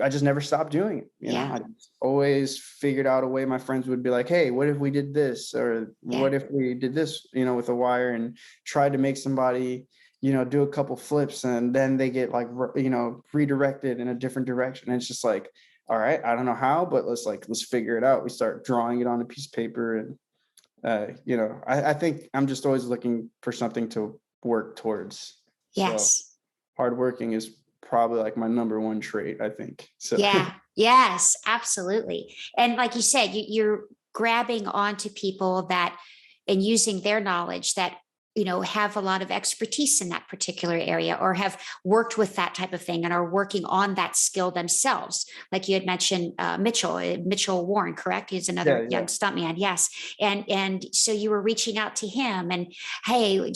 I just never stopped doing it. You know, Yeah. I just always figured out a way. My friends would be like, hey, what if we did this? Or Yeah. what if we did this, you know, with a wire, and tried to make somebody, you know, do a couple flips, and then they get like, you know, redirected in a different direction. And it's just like, all right, I don't know how, but let's figure it out. We start drawing it on a piece of paper. And, you know, I think I'm just always looking for something to work towards. So Yes. hardworking is probably like my number one trait, I think. So Yeah. Yes, absolutely. And like you said, you're grabbing onto people that and using their knowledge that have a lot of expertise in that particular area, or have worked with that type of thing and are working on that skill themselves. Like you had mentioned, Mitchell Warren, correct? He's another young stuntman. Yes. And so you were reaching out to him and, hey,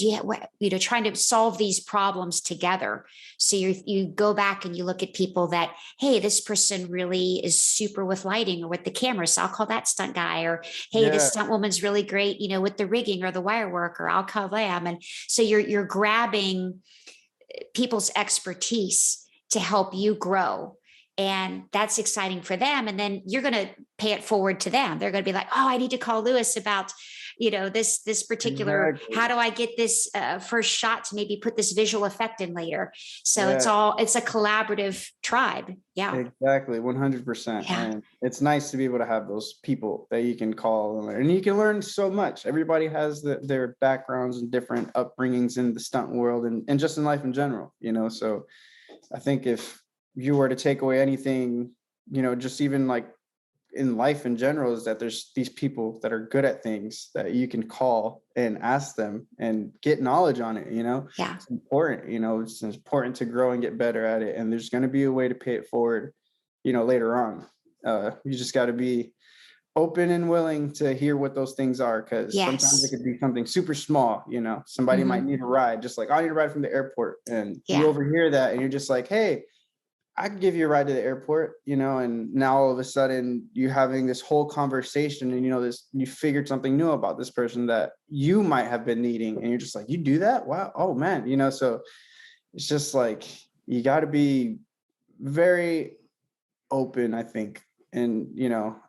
trying to solve these problems together. So you go back and you look at people that, hey, this person really is super with lighting or with the camera, so I'll call that stunt guy. Or, hey, this stunt woman's really great, with the rigging or the wire work, or I'll call them. And so you're grabbing people's expertise to help you grow. And that's exciting for them. And then you're going to pay it forward to them. They're going to be like, oh, I need to call Lewis about, this particular, how do I get this first shot to maybe put this visual effect in later? So it's a collaborative tribe. Yeah, exactly. 100%. And it's nice to be able to have those people that you can call and you can learn so much. Everybody has their backgrounds and different upbringings in the stunt world and just in life in general, so I think if you were to take away anything, just even like in life in general, is that there's these people that are good at things that you can call and ask them and get knowledge on it. It's important. It's important to grow and get better at it, and there's going to be a way to pay it forward later on. You just got to be open and willing to hear what those things are, because sometimes it could be something super small. Somebody might need a ride, just like I need a ride from the airport, and you overhear that and you're just like, hey, I could give you a ride to the airport, and now all of a sudden you're having this whole conversation and, you figured something new about this person that you might have been needing. And you're just like, you do that? Wow. Oh man. So it's just like, you got to be very open, I think, and,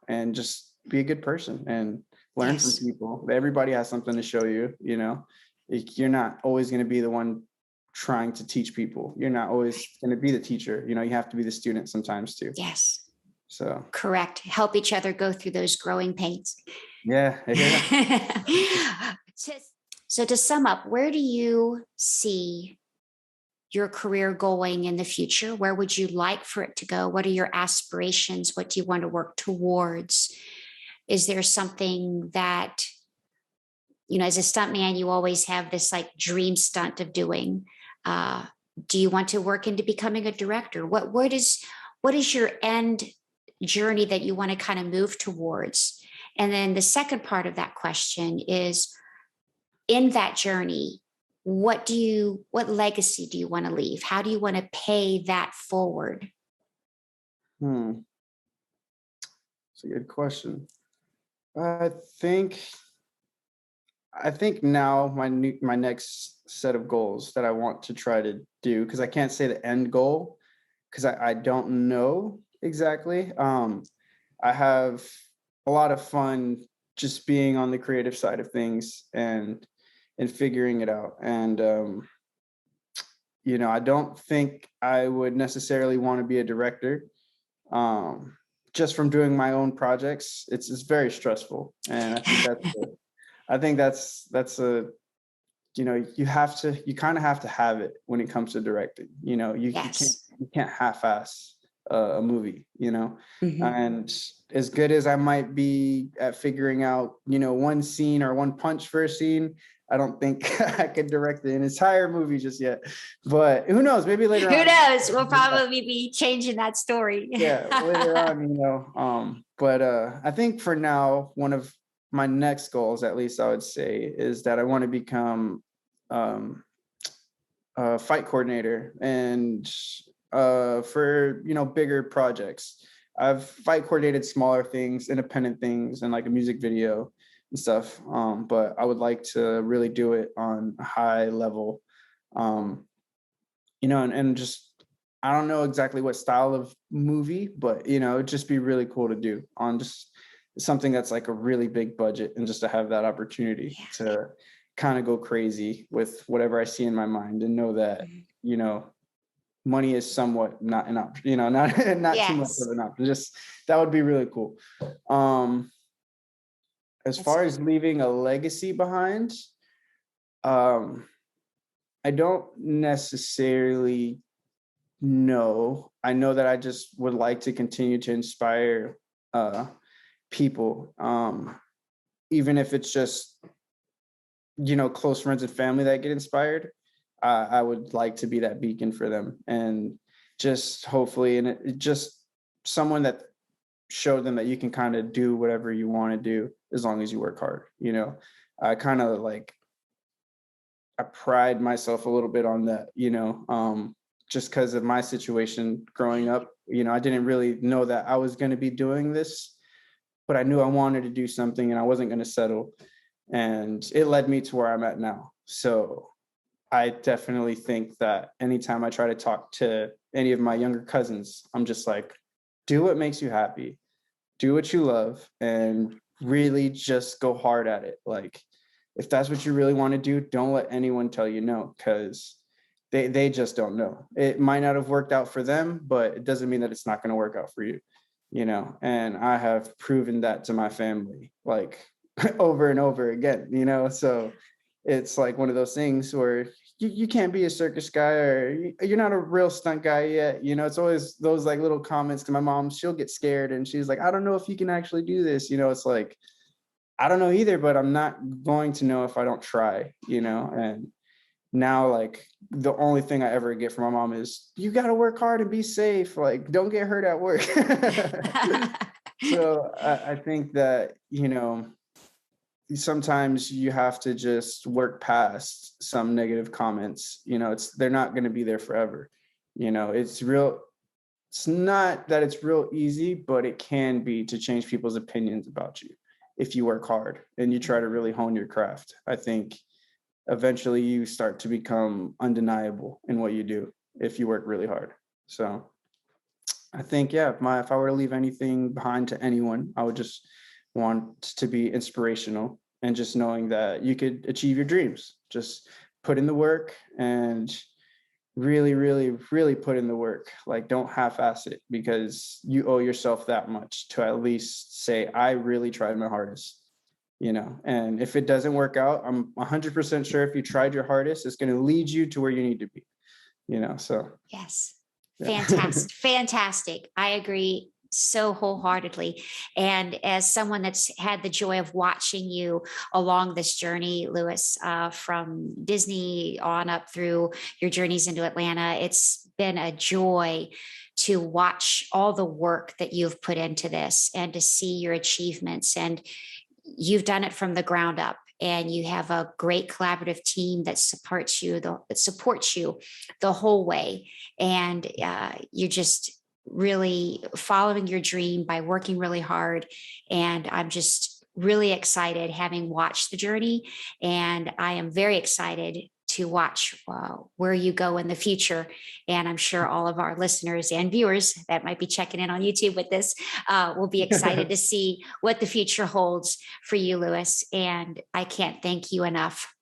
and just be a good person and learn from people. Everybody has something to show you, you're not always going to be the one trying to teach people. You're not always going to be the teacher. You have to be the student sometimes too. Yes. So correct. Help each other go through those growing pains. Yeah. So to sum up, where do you see your career going in the future? Where would you like for it to go? What are your aspirations? What do you want to work towards? Is there something that, as a stuntman, you always have this like dream stunt of doing? Do you want to work into becoming a director? What is your end journey that you want to kind of move towards? And then the second part of that question is, in that journey, what legacy do you want to leave? How do you want to pay that forward? It's a good question. I think now my next set of goals that I want to try to do, because I can't say the end goal because I don't know exactly. I have a lot of fun just being on the creative side of things and figuring it out. And I don't think I would necessarily want to be a director. Just from doing my own projects, it's very stressful, and I think that's you kind of have to have it when it comes to directing. You can't half-ass a movie, and as good as I might be at figuring out, one scene or one punch for a scene, I don't think I could direct an entire movie just yet. But who knows? Maybe later on. Who knows? We'll probably be changing that story. Yeah, later on, But I think for now, one of my next goals, at least I would say, is that I want to become a fight coordinator, and for bigger projects. I've fight coordinated smaller things, independent things, and like a music video and stuff. But I would like to really do it on a high level, and just, I don't know exactly what style of movie, but, it'd just be really cool to do on just something that's like a really big budget, and just to have that opportunity to kind of go crazy with whatever I see in my mind, and know that, money is somewhat not an option, not too much of an option. Just, that would be really cool. As far as leaving a legacy behind, I don't necessarily know. I know that I just would like to continue to inspire people, even if it's just, close friends and family that get inspired, I would like to be that beacon for them, and just hopefully, and just someone that showed them that you can kind of do whatever you want to do as long as you work hard. I kind of like, I pride myself a little bit on that, just because of my situation growing up. I didn't really know that I was going to be doing this, but I knew I wanted to do something and I wasn't going to settle. And it led me to where I'm at now. So I definitely think that anytime I try to talk to any of my younger cousins, I'm just like, do what makes you happy, do what you love, and really just go hard at it. Like, if that's what you really want to do, don't let anyone tell you no, because they just don't know. It might not have worked out for them, but it doesn't mean that it's not going to work out for you, and I have proven that to my family, like over and over again, so it's like one of those things where you can't be a circus guy, or you're not a real stunt guy yet. It's always those like little comments to my mom. She'll get scared and she's like, I don't know if you can actually do this. It's like, I don't know either, but I'm not going to know if I don't try, and now, like, the only thing I ever get from my mom is, you got to work hard and be safe. Like, don't get hurt at work. So I think that, sometimes you have to just work past some negative comments. They're not going to be there forever. It's not that it's real easy, but it can be, to change people's opinions about you if you work hard and you try to really hone your craft. I think eventually you start to become undeniable in what you do if you work really hard. So I think, yeah, if I were to leave anything behind to anyone, I would just want to be inspirational, and just knowing that you could achieve your dreams. Just put in the work, and really, really, really put in the work. Like, don't half-ass it, because you owe yourself that much to at least say, I really tried my hardest. And if it doesn't work out, I'm 100% sure if you tried your hardest, it's going to lead you to where you need to be, so. Yes. Yeah. Fantastic. Fantastic. I agree so wholeheartedly. And as someone that's had the joy of watching you along this journey, Louis, from Disney on up through your journeys into Atlanta, it's been a joy to watch all the work that you've put into this and to see your achievements. And you've done it from the ground up, and you have a great collaborative team that supports you the whole way. And you're just really following your dream by working really hard. And I'm just really excited, having watched the journey, and I am very excited to watch where you go in the future. And I'm sure all of our listeners and viewers that might be checking in on YouTube with this will be excited to see what the future holds for you, Louis. And I can't thank you enough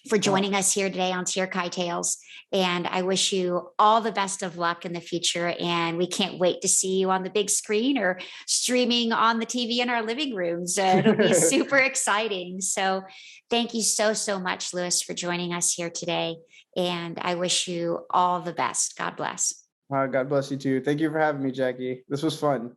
for joining us here today on Tir-Kai Tales. And I wish you all the best of luck in the future. And we can't wait to see you on the big screen or streaming on the TV in our living rooms. It'll be super exciting. So thank you so, so much, Louis, for joining us here today. And I wish you all the best. God bless. God bless you too. Thank you for having me, Jackie. This was fun.